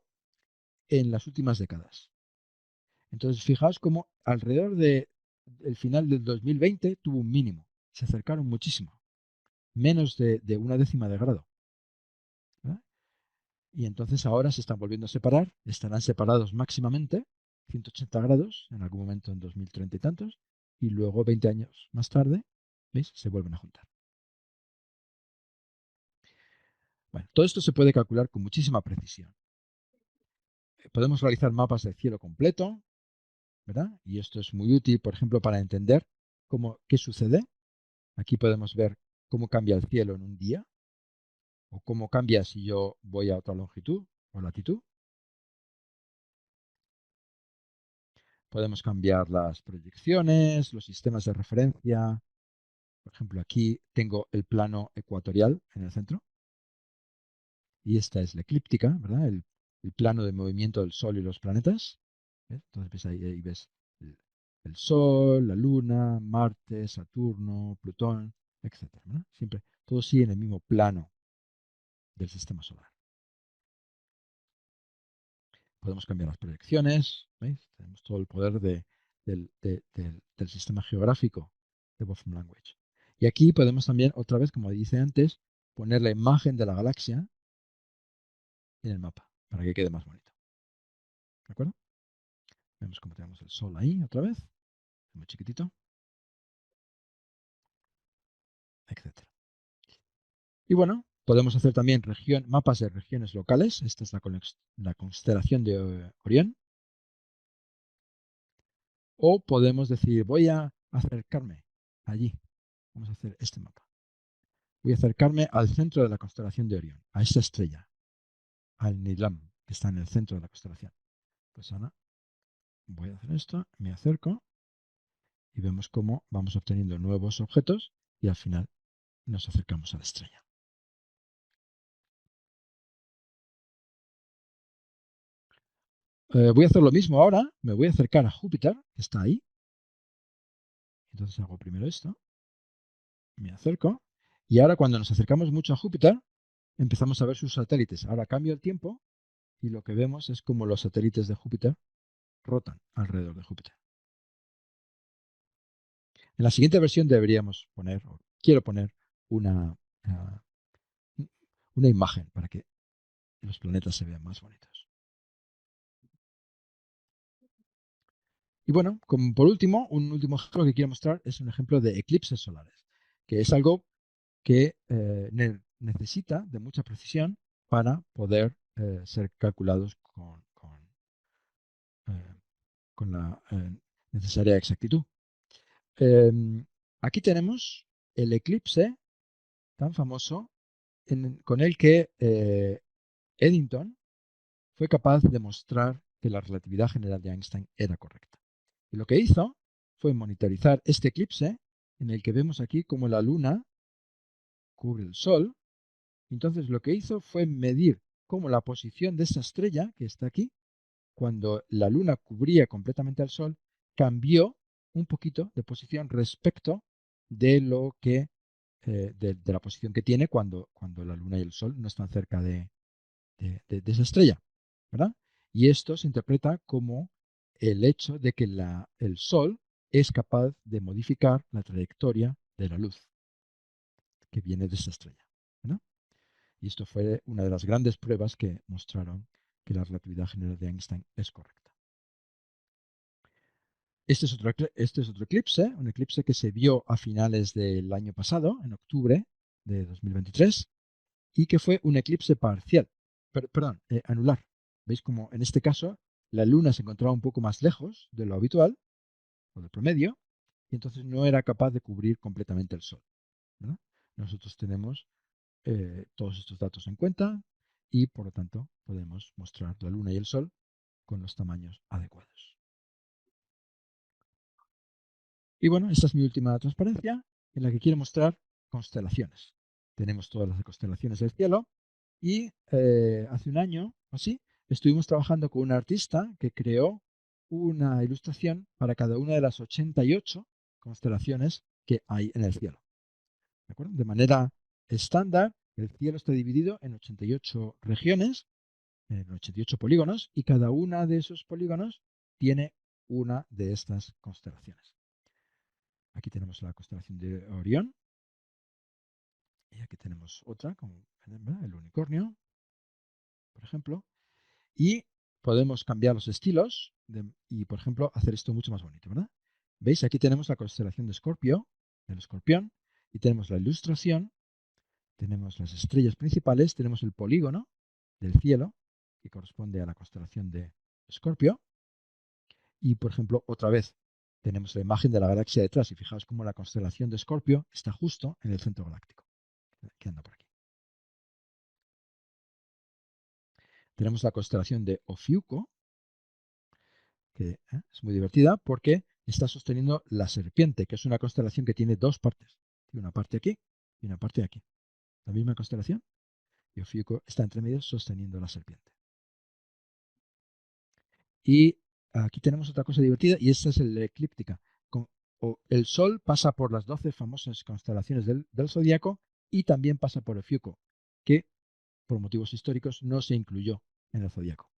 en las últimas décadas. Entonces, fijaos cómo alrededor del final del 2020 tuvo un mínimo. Se acercaron muchísimo, menos de 1/10 de grado. ¿Verdad? Y entonces ahora se están volviendo a separar, estarán separados máximamente 180 grados en algún momento en 2030 y tantos, y luego 20 años más tarde, ¿veis? Se vuelven a juntar. Bueno, todo esto se puede calcular con muchísima precisión. Podemos realizar mapas del cielo completo, ¿verdad? Y esto es muy útil, por ejemplo, para entender qué sucede. Aquí podemos ver cómo cambia el cielo en un día, o cómo cambia si yo voy a otra longitud o latitud. Podemos cambiar las proyecciones, los sistemas de referencia. Por ejemplo, aquí tengo el plano ecuatorial en el centro. Y esta es la eclíptica, ¿verdad? El plano de movimiento del Sol y los planetas. ¿Ves? Entonces ves ahí ves el Sol, la Luna, Marte, Saturno, Plutón, etcétera, ¿verdad? Siempre, todo sigue en el mismo plano del sistema solar. Podemos cambiar las proyecciones, ¿Veis? Tenemos todo el poder del sistema geográfico de Wolfram Language. Y aquí podemos también, otra vez, como dice antes, poner la imagen de la galaxia en el mapa para que quede más bonito. ¿De acuerdo? Vemos cómo tenemos el Sol ahí otra vez, muy chiquitito, etcétera. Y bueno, podemos hacer también mapas de regiones locales. Esta es la constelación de Orión. O podemos decir, voy a acercarme allí. Vamos a hacer este mapa. Voy a acercarme al centro de la constelación de Orión, a esta estrella, al Nilam, que está en el centro de la constelación. Pues ahora voy a hacer esto, me acerco y vemos cómo vamos obteniendo nuevos objetos y al final nos acercamos a la estrella. Voy a hacer lo mismo ahora, me voy a acercar a Júpiter, que está ahí. Entonces hago primero esto, me acerco y ahora cuando nos acercamos mucho a Júpiter empezamos a ver sus satélites. Ahora cambio el tiempo y lo que vemos es como los satélites de Júpiter rotan alrededor de Júpiter. En la siguiente versión deberíamos poner, o quiero poner, una, ah, una imagen para que los planetas se vean más bonitos. Y bueno, como por último, un último ejemplo que quiero mostrar es un ejemplo de eclipses solares, que es algo que necesita de mucha precisión para poder ser calculados eh, con la necesaria exactitud. Aquí tenemos el eclipse tan famoso con el que Eddington fue capaz de mostrar que la relatividad general de Einstein era correcta. Y lo que hizo fue monitorizar este eclipse en el que vemos aquí como la luna cubre el sol. Entonces lo que hizo fue medir cómo la posición de esa estrella que está aquí, cuando la luna cubría completamente al sol, cambió un poquito de posición respecto de lo que de la posición que tiene cuando la luna y el sol no están cerca de esa estrella, ¿verdad? Y esto se interpreta como el hecho de que el sol es capaz de modificar la trayectoria de la luz que viene de esa estrella, ¿verdad? Y esto fue una de las grandes pruebas que mostraron que la relatividad general de Einstein es correcta. Este es otro eclipse, un eclipse que se vio a finales del año pasado, en octubre de 2023, y que fue un eclipse parcial, perdón, anular. ¿Veis como en este caso la luna se encontraba un poco más lejos de lo habitual o del promedio y entonces no era capaz de cubrir completamente el sol, ¿verdad? Nosotros tenemos todos estos datos en cuenta y por lo tanto podemos mostrar la luna y el sol con los tamaños adecuados. Y bueno, esta es mi última transparencia en la que quiero mostrar constelaciones. Tenemos todas las constelaciones del cielo y hace un año o así estuvimos trabajando con un artista que creó una ilustración para cada una de las 88 constelaciones que hay en el cielo. ¿De acuerdo? De manera estándar, el cielo está dividido en 88 regiones, en 88 polígonos, y cada una de esos polígonos tiene una de estas constelaciones. Aquí tenemos la constelación de Orión. Y aquí tenemos otra, como el unicornio, por ejemplo. Y podemos cambiar los estilos y, por ejemplo, hacer esto mucho más bonito, ¿verdad? ¿Veis? Aquí tenemos la constelación de Escorpio, del escorpión, y tenemos la ilustración, tenemos las estrellas principales, tenemos el polígono del cielo, que corresponde a la constelación de Escorpio. Y, por ejemplo, otra vez tenemos la imagen de la galaxia detrás. Y fijaos cómo la constelación de Escorpio está justo en el centro galáctico, que anda por aquí. Tenemos la constelación de Ofiuco, que es muy divertida porque está sosteniendo la serpiente, que es una constelación que tiene dos partes. Tiene una parte aquí y una parte aquí. La misma constelación, y Ofiuco está entre medio sosteniendo la serpiente. Y aquí tenemos otra cosa divertida, y esta es la eclíptica. El Sol pasa por las 12 famosas constelaciones del zodíaco y también pasa por Ofiuco, que por motivos históricos no se incluyó en el zodíaco.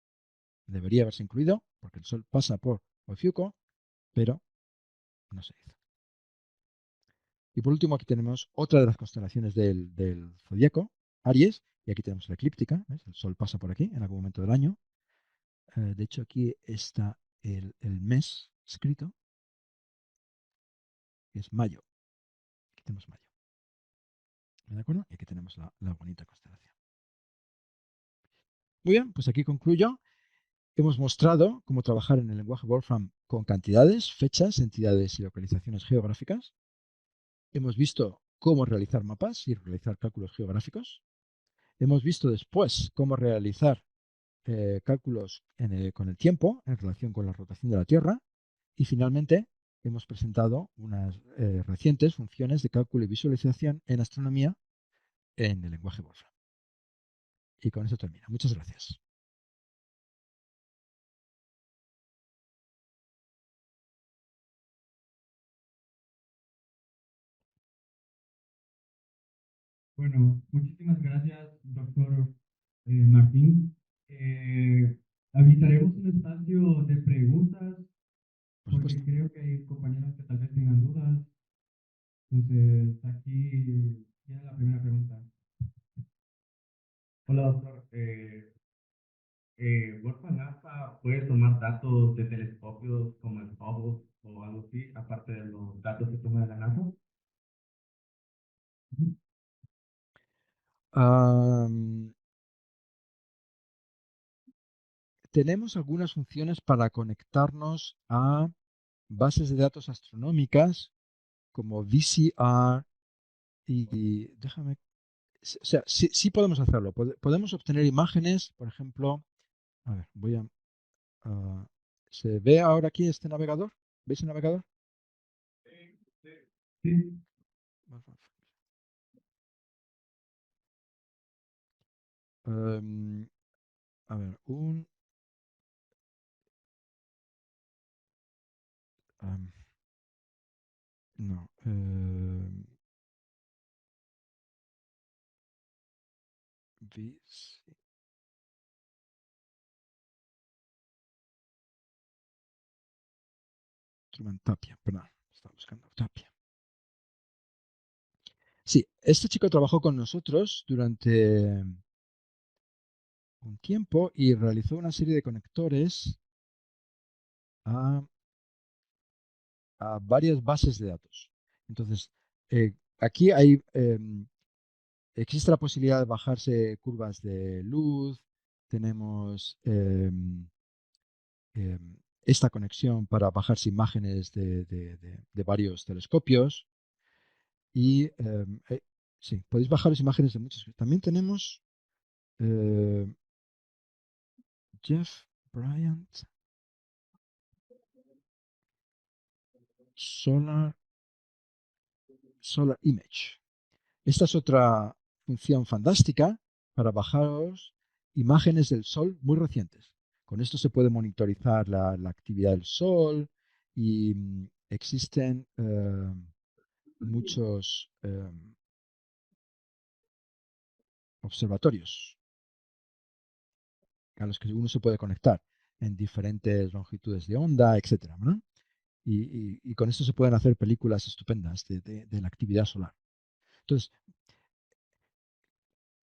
Debería haberse incluido porque el Sol pasa por Ofiuco, pero no se hizo. Y por último, aquí tenemos otra de las constelaciones del zodíaco, Aries, y aquí tenemos la eclíptica. ¿Ves? El Sol pasa por aquí en algún momento del año. De hecho, aquí está el mes escrito, que es mayo. Aquí tenemos mayo. ¿De acuerdo? Y aquí tenemos la bonita constelación. Muy bien, pues aquí concluyo. Hemos mostrado cómo trabajar en el lenguaje Wolfram con cantidades, fechas, entidades y localizaciones geográficas. Hemos visto cómo realizar mapas y realizar cálculos geográficos. Hemos visto después cómo realizar cálculos con el tiempo en relación con la rotación de la Tierra. Y finalmente hemos presentado unas recientes funciones de cálculo y visualización en astronomía en el lenguaje Wolfram. Y con eso termino. Muchas gracias. Bueno, muchísimas gracias, doctor Martín. Habilitaremos un espacio de preguntas Por porque supuesto. creo que hay compañeros que tal vez tengan dudas. Entonces, aquí tiene la primera pregunta. Hola, doctor. ¿Wolfram Alpha puede tomar datos de telescopios como el Hubble o algo así, aparte de los datos que toma de la NASA? Ujú. Am, tenemos algunas funciones para conectarnos a bases de datos astronómicas como VCR y déjame, o sea, sí, sí podemos hacerlo. Podemos obtener imágenes, por ejemplo, a ver, ah, ¿se ve ahora aquí este navegador? ¿Veis el navegador? Sí, Em, a ver, em, no, VC, Tapia, perdón, estaba buscando Tapia. Sí, este chico trabajó con nosotros durante un tiempo y realizó una serie de conectores a, a varias bases de datos. Entonces, aquí existe la posibilidad de bajarse curvas de luz, tenemos esta conexión para bajarse imágenes de varios telescopios y sí, podéis bajaros imágenes de muchos. También tenemos eh, Jeff Bryant Solar Image. Esta es otra función fantástica para bajaros imágenes del Sol muy recientes. Con esto se puede monitorizar la actividad del Sol y existen muchos observatorios a los que uno se puede conectar en diferentes longitudes de onda, etcétera, ¿no? Y con esto se pueden hacer películas estupendas de la actividad solar. Entonces,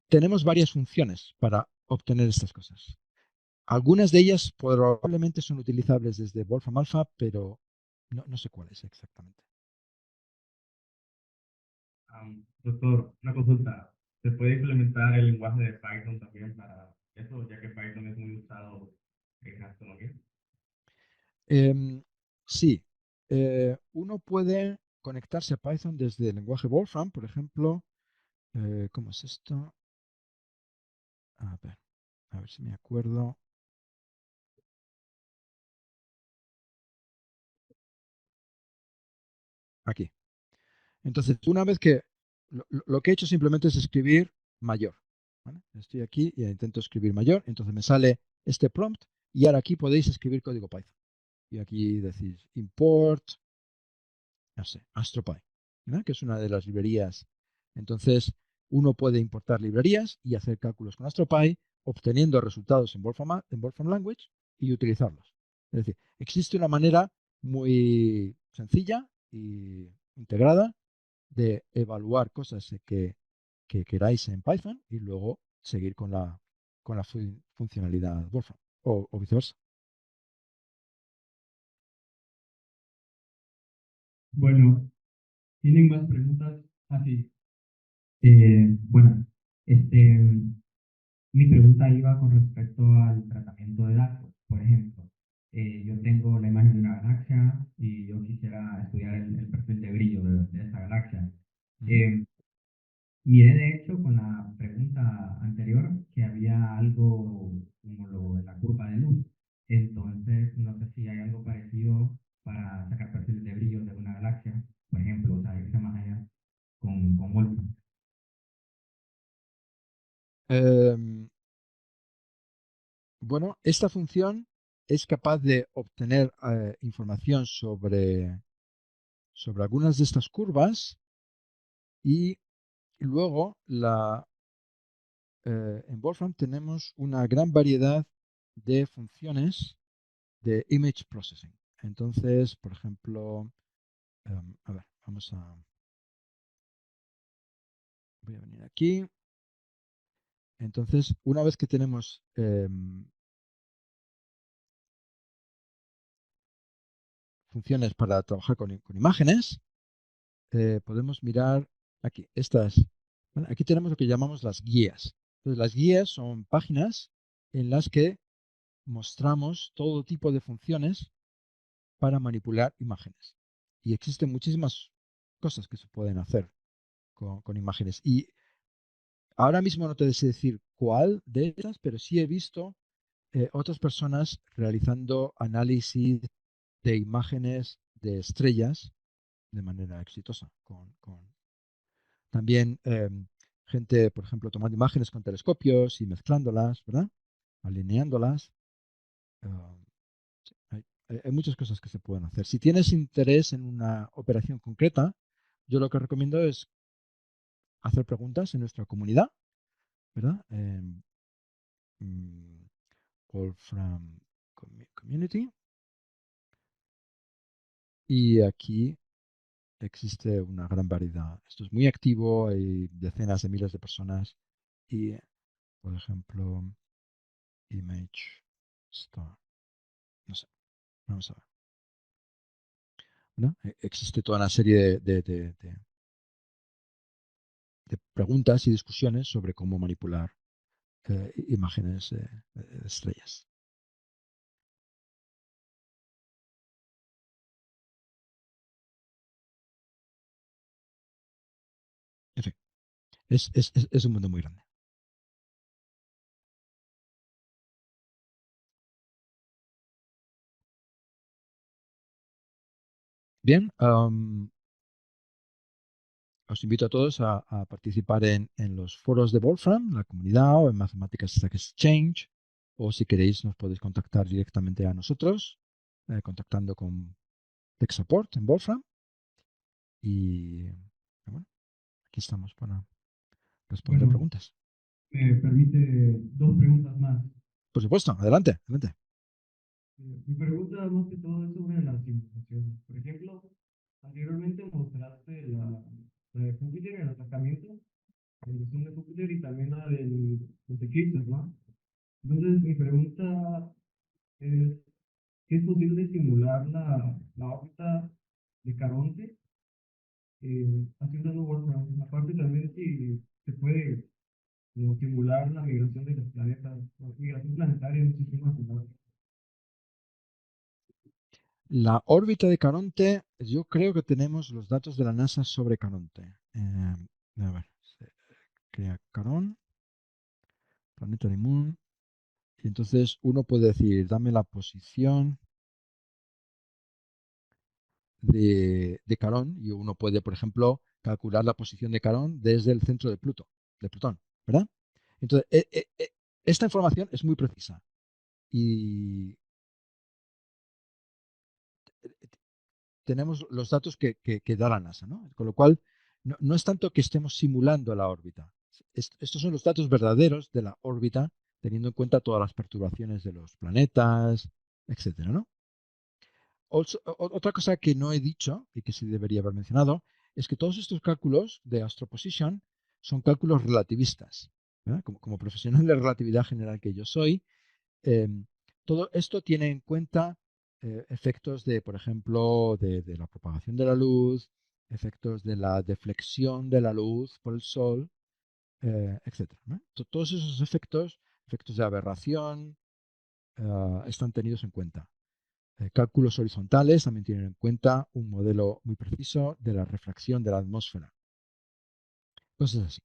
tenemos varias funciones para obtener estas cosas. Algunas de ellas probablemente son utilizables desde Wolfram Alpha, pero no sé cuáles exactamente. Doctor, una consulta. ¿Se puede implementar el lenguaje de Python también para eso, ya que Python es muy usado en astronomía? Em, sí, uno puede conectarse a Python desde el lenguaje Wolfram, por ejemplo. ¿Cómo es esto? A ver si me acuerdo. Aquí. Entonces, una vez que lo que he hecho simplemente es escribir mayor. ¿Vale? Estoy aquí y intento escribir mayor, entonces me sale este prompt y ahora aquí podéis escribir código Python. Y aquí decís import, no sé, AstroPy, ¿no? Que es una de las librerías. Entonces, uno puede importar librerías y hacer cálculos con AstroPy, obteniendo resultados en Wolfram Language y utilizarlos. Es decir, existe una manera muy sencilla y integrada de evaluar cosas que queráis en Python y luego seguir con la funcionalidad Wolfram o viceversa. Bueno, ¿tienen más preguntas? Así. Bueno, este, mi pregunta iba con respecto al tratamiento de datos. Por ejemplo, yo tengo la imagen de una galaxia y yo quisiera estudiar el perfil de brillo de esa galaxia. Ujú. Eh, Miré de hecho con la pregunta anterior que había algo como lo de la curva de luz. Entonces, no sé si hay algo parecido para sacar perfiles de brillo de una galaxia, por ejemplo, o sea, irse más allá con Wolfram. Em, bueno, esta función es capaz de obtener información sobre algunas de estas curvas y luego en Wolfram tenemos una gran variedad de funciones de image processing. Entonces, por ejemplo, a ver, voy a venir aquí. Entonces, una vez que tenemos funciones para trabajar con imágenes, podemos mirar aquí, estas. Bueno, aquí tenemos lo que llamamos las guías. Entonces, las guías son páginas en las que mostramos todo tipo de funciones para manipular imágenes. Y existen muchísimas cosas que se pueden hacer con imágenes. Y ahora mismo no te sé decir cuál de ellas, pero sí he visto otras personas realizando análisis de imágenes de estrellas de manera exitosa. También gente, por ejemplo, tomando imágenes con telescopios y mezclándolas, ¿verdad? Alineándolas. Ah, sí, hay muchas cosas que se pueden hacer. Si tienes interés en una operación concreta, yo lo que recomiendo es hacer preguntas en nuestra comunidad, ¿verdad? Mm, Wolfram Community. Y aquí existe una gran variedad. Esto es muy activo, hay decenas de miles de personas. Y, por ejemplo, Image Star. No sé, vamos a ver. ¿No? Existe toda una serie de preguntas y discusiones sobre cómo manipular imágenes de estrellas. En fin, es un mundo muy grande. Bien, os invito a todos a participar en los foros de Wolfram, la comunidad, o en Mathematics Stack Exchange, o si queréis nos podéis contactar directamente a nosotros, contactando con Tech Support en Wolfram. Y bueno, aquí estamos para responder Bueno, preguntas. me permite dos preguntas más. Por supuesto, adelante, adelante. Mi pregunta más que todo es sobre las simulaciones. Por ejemplo, anteriormente mostraste la de Júpiter, el acercamiento, la dirección de Júpiter y también la de los eclipses, ¿no? Entonces, mi pregunta es, ¿es posible simular la órbita de Caronte haciendo un Wolfram? Aparte también si se puede como simular la migración de los planetas, la migración planetaria en un sistema solar. La órbita de Caronte, yo creo que tenemos los datos de la NASA sobre Caronte. A ver, se crea Carón, Planetary Moon, y entonces uno puede decir, dame la posición de Carón, y uno puede, por ejemplo, calcular la posición de Carón desde el centro de Plutón, ¿verdad? Entonces, esta información es muy precisa y tenemos los datos que da la NASA, ¿no? Con lo cual, no es tanto que estemos simulando la órbita. Estos son los datos verdaderos de la órbita teniendo en cuenta todas las perturbaciones de los planetas, etcétera, ¿no? Otra cosa que no he dicho y que sí debería haber mencionado es que todos estos cálculos de astroposition son cálculos relativistas, ¿verdad? Como profesional de relatividad general que yo soy, eh, todo esto tiene en cuenta efectos de, por ejemplo, de la propagación de la luz, efectos de la deflexión de la luz por el Sol, etcétera, ¿no? Todos esos efectos, efectos de aberración, están tenidos en cuenta. Cálculos horizontales también tienen en cuenta un modelo muy preciso de la refracción de la atmósfera. Cosas así.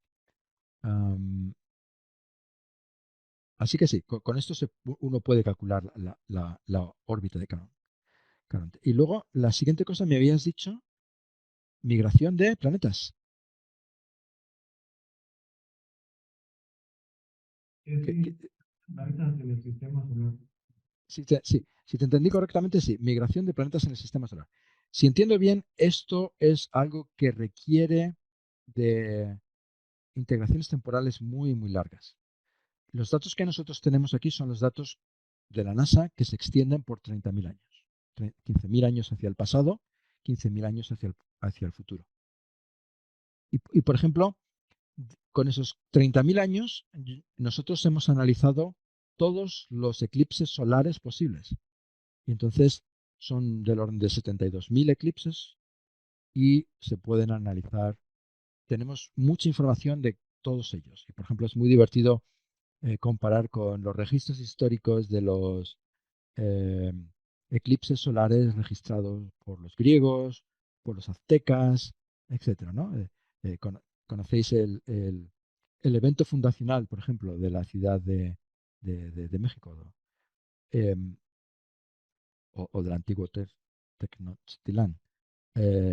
Am, Así que sí, con esto uno puede calcular la órbita de Caronte. Y luego, la siguiente cosa me habías dicho, migración de planetas. Es Que- decir, que- hábitats en el sistema solar. si te entendí correctamente, sí, migración de planetas en el sistema solar. Si entiendo bien, esto es algo que requiere de integraciones temporales muy, muy largas. Los datos que nosotros tenemos aquí son los datos de la NASA que se extienden por 30.000 años. 15.000 años hacia el pasado, 15.000 años hacia el futuro. Y, por ejemplo, con esos 30.000 años, nosotros hemos analizado todos los eclipses solares posibles. Y entonces son del orden de 72.000 eclipses y se pueden analizar. Tenemos mucha información de todos ellos. Y, por ejemplo, es muy divertido comparar con los registros históricos de los eh, eclipses solares registrados por los griegos, por los aztecas, etcétera, ¿no? Conocéis el evento fundacional, por ejemplo, de la ciudad de México, ¿no? Em, o del antiguo Tenochtitlán.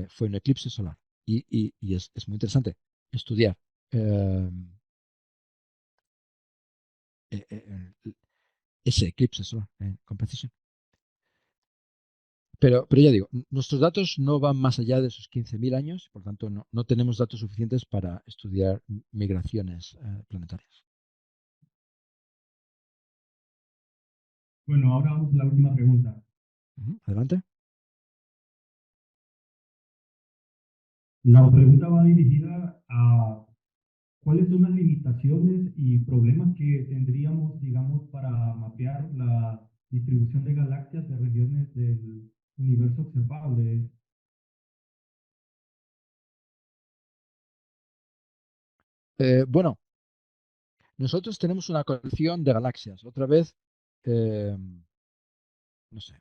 Fue un eclipse solar. Y es muy interesante estudiar em, eh, eh, ese eclipse solar con precisión. Pero ya digo, nuestros datos no van más allá de esos 15.000 años, por tanto no tenemos datos suficientes para estudiar migraciones planetarias. Bueno, ahora vamos a la última pregunta. Ujú, adelante. La pregunta va dirigida a cuáles son las limitaciones y problemas que tendríamos, digamos, para mapear la distribución de galaxias de regiones del universo observable. Bueno, nosotros tenemos una colección de galaxias, otra vez, eh, no sé,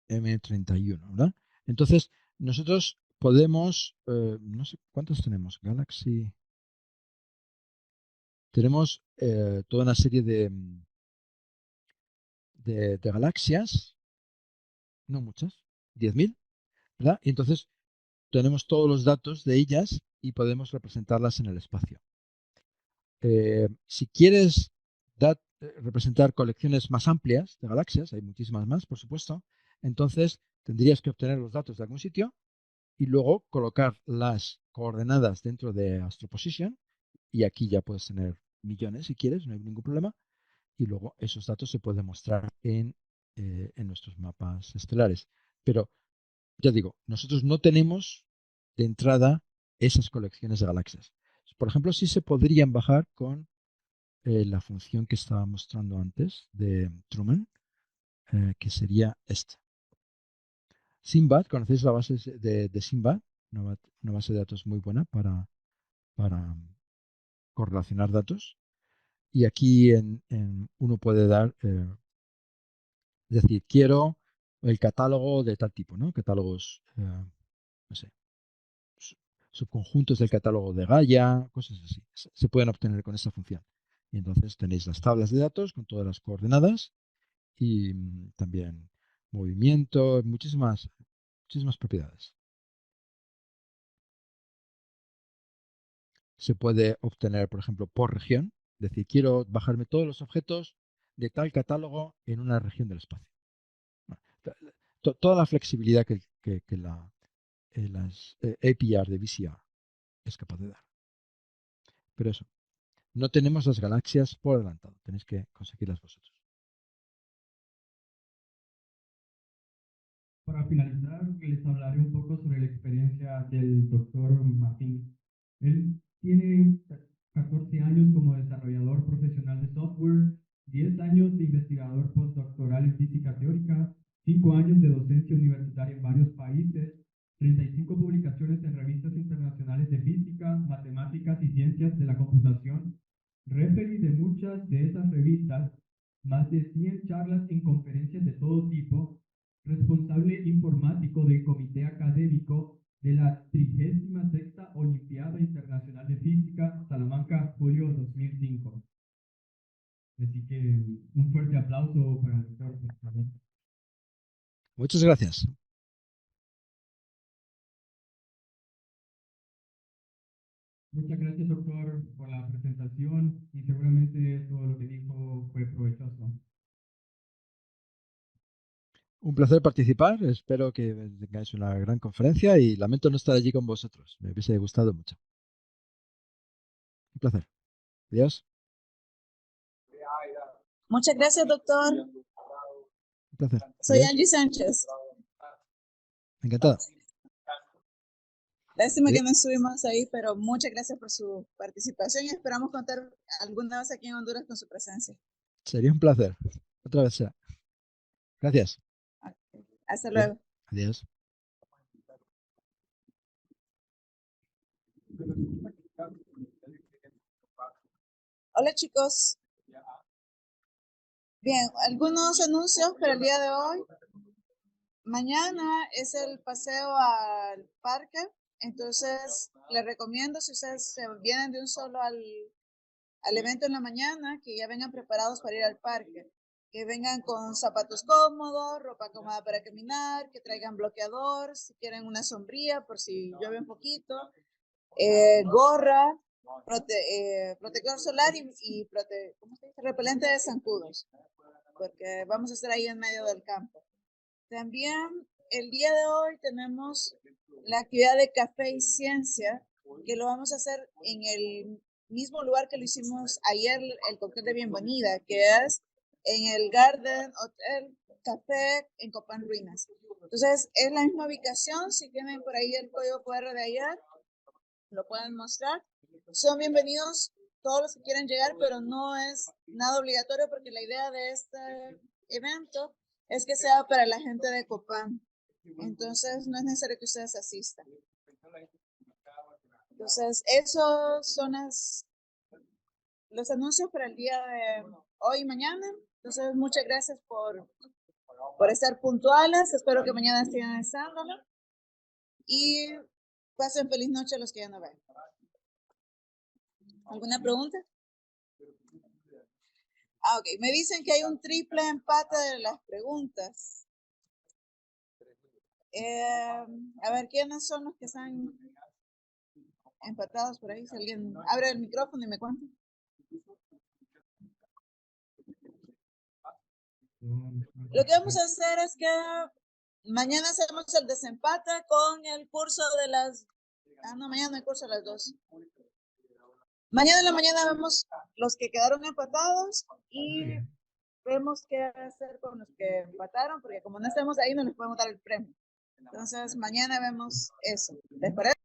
M31, ¿verdad? Entonces, nosotros podemos, no sé cuántos tenemos, Galaxy, tenemos toda una serie de galaxias, no muchas, 10.000, ¿verdad? Y entonces tenemos todos los datos de ellas y podemos representarlas en el espacio. Si quieres representar colecciones más amplias de galaxias, hay muchísimas más, por supuesto, entonces tendrías que obtener los datos de algún sitio y luego colocar las coordenadas dentro de AstroPosition, y aquí ya puedes tener millones si quieres, no hay ningún problema, y luego esos datos se pueden mostrar en nuestros mapas estelares. Pero ya digo, nosotros no tenemos de entrada esas colecciones de galaxias. Por ejemplo, sí se podrían bajar con la función que estaba mostrando antes de Truman, que sería esta. Sinbad, ¿conocéis la base de Sinbad? Una base de datos muy buena para correlacionar datos. Y aquí uno puede dar, decir, quiero el catálogo de tal tipo, ¿no? Catálogos, no sé, subconjuntos del catálogo de Gaia, cosas así. Se pueden obtener con esta función. Y entonces tenéis las tablas de datos con todas las coordenadas y también movimiento, muchísimas propiedades. Se puede obtener, por ejemplo, por región, es decir, quiero bajarme todos los objetos de tal catálogo en una región del espacio. Bueno, toda la flexibilidad que las APR de VCR es capaz de dar. Pero eso, No tenemos las galaxias por adelantado, tenéis que conseguirlas vosotros. Para finalizar, les hablaré un poco sobre la experiencia del doctor Martín. Él tiene 14 años como desarrollador profesional de software, 10 años de investigador postdoctoral en física teórica, 5 años de docencia universitaria en varios países, 35 publicaciones en revistas internacionales de física, matemáticas y ciencias de la computación, referee de muchas de esas revistas, más de 100 charlas en conferencias de todo tipo, responsable informático del comité académico de la 36ª Olimpiada Internacional de Física, Salamanca, julio 2005. Así que un fuerte aplauso para el doctor, por favor. Muchas gracias. Muchas gracias, doctor, por la presentación y seguramente todo lo que dijo fue provechoso. Un placer participar. Espero que tengáis una gran conferencia y lamento no estar allí con vosotros. Me hubiese gustado mucho. Un placer. Adiós. Muchas gracias, doctor. Un placer. Soy Adiós. Angie Sánchez. Encantado. Lástima que Adiós. no estuvimos ahí, pero muchas gracias por su participación y esperamos contar alguna vez aquí en Honduras con su presencia. Sería un placer. Otra vez será. Gracias. Okay. Hasta Adiós. luego. Adiós. Hola, chicos. Bien, algunos anuncios para el día de hoy. Mañana es el paseo al parque, entonces les recomiendo, si ustedes se vienen de un solo al evento en la mañana, que ya vengan preparados para ir al parque, que vengan con zapatos cómodos, ropa cómoda para caminar, que traigan bloqueador, si quieren una sombría por si llueve un poquito, gorra, protector solar y ¿cómo se dice? Repelente de zancudos, porque vamos a estar ahí en medio del campo. También el día de hoy tenemos la actividad de café y ciencia, que lo vamos a hacer en el mismo lugar que lo hicimos ayer, el cóctel de bienvenida, que es en el Garden Hotel Café en Copán Ruinas. Entonces, es la misma ubicación. Si tienen por ahí el código QR de ayer, lo pueden mostrar. Son bienvenidos todos los que quieran llegar, pero no es nada obligatorio porque la idea de este evento es que sea para la gente de Copán. Entonces, no es necesario que ustedes asistan. Entonces, esos son los anuncios para el día de hoy y mañana. Entonces, muchas gracias por estar puntuales. Espero que mañana sigan estándolo. Y pasen feliz noche a los que ya no ven. ¿Alguna pregunta? Ok, me dicen que hay un triple empate de las preguntas. A ver, ¿quiénes son los que están empatados por ahí? Si alguien abre el micrófono y me cuenta. Lo que vamos a hacer es que mañana hacemos el desempate con el curso de las... no, mañana el curso a las 2. Mañana en la mañana vemos los que quedaron empatados y vemos qué hacer con los que empataron, porque como no estamos ahí no les podemos dar el premio. Entonces mañana vemos eso. ¿Les parece?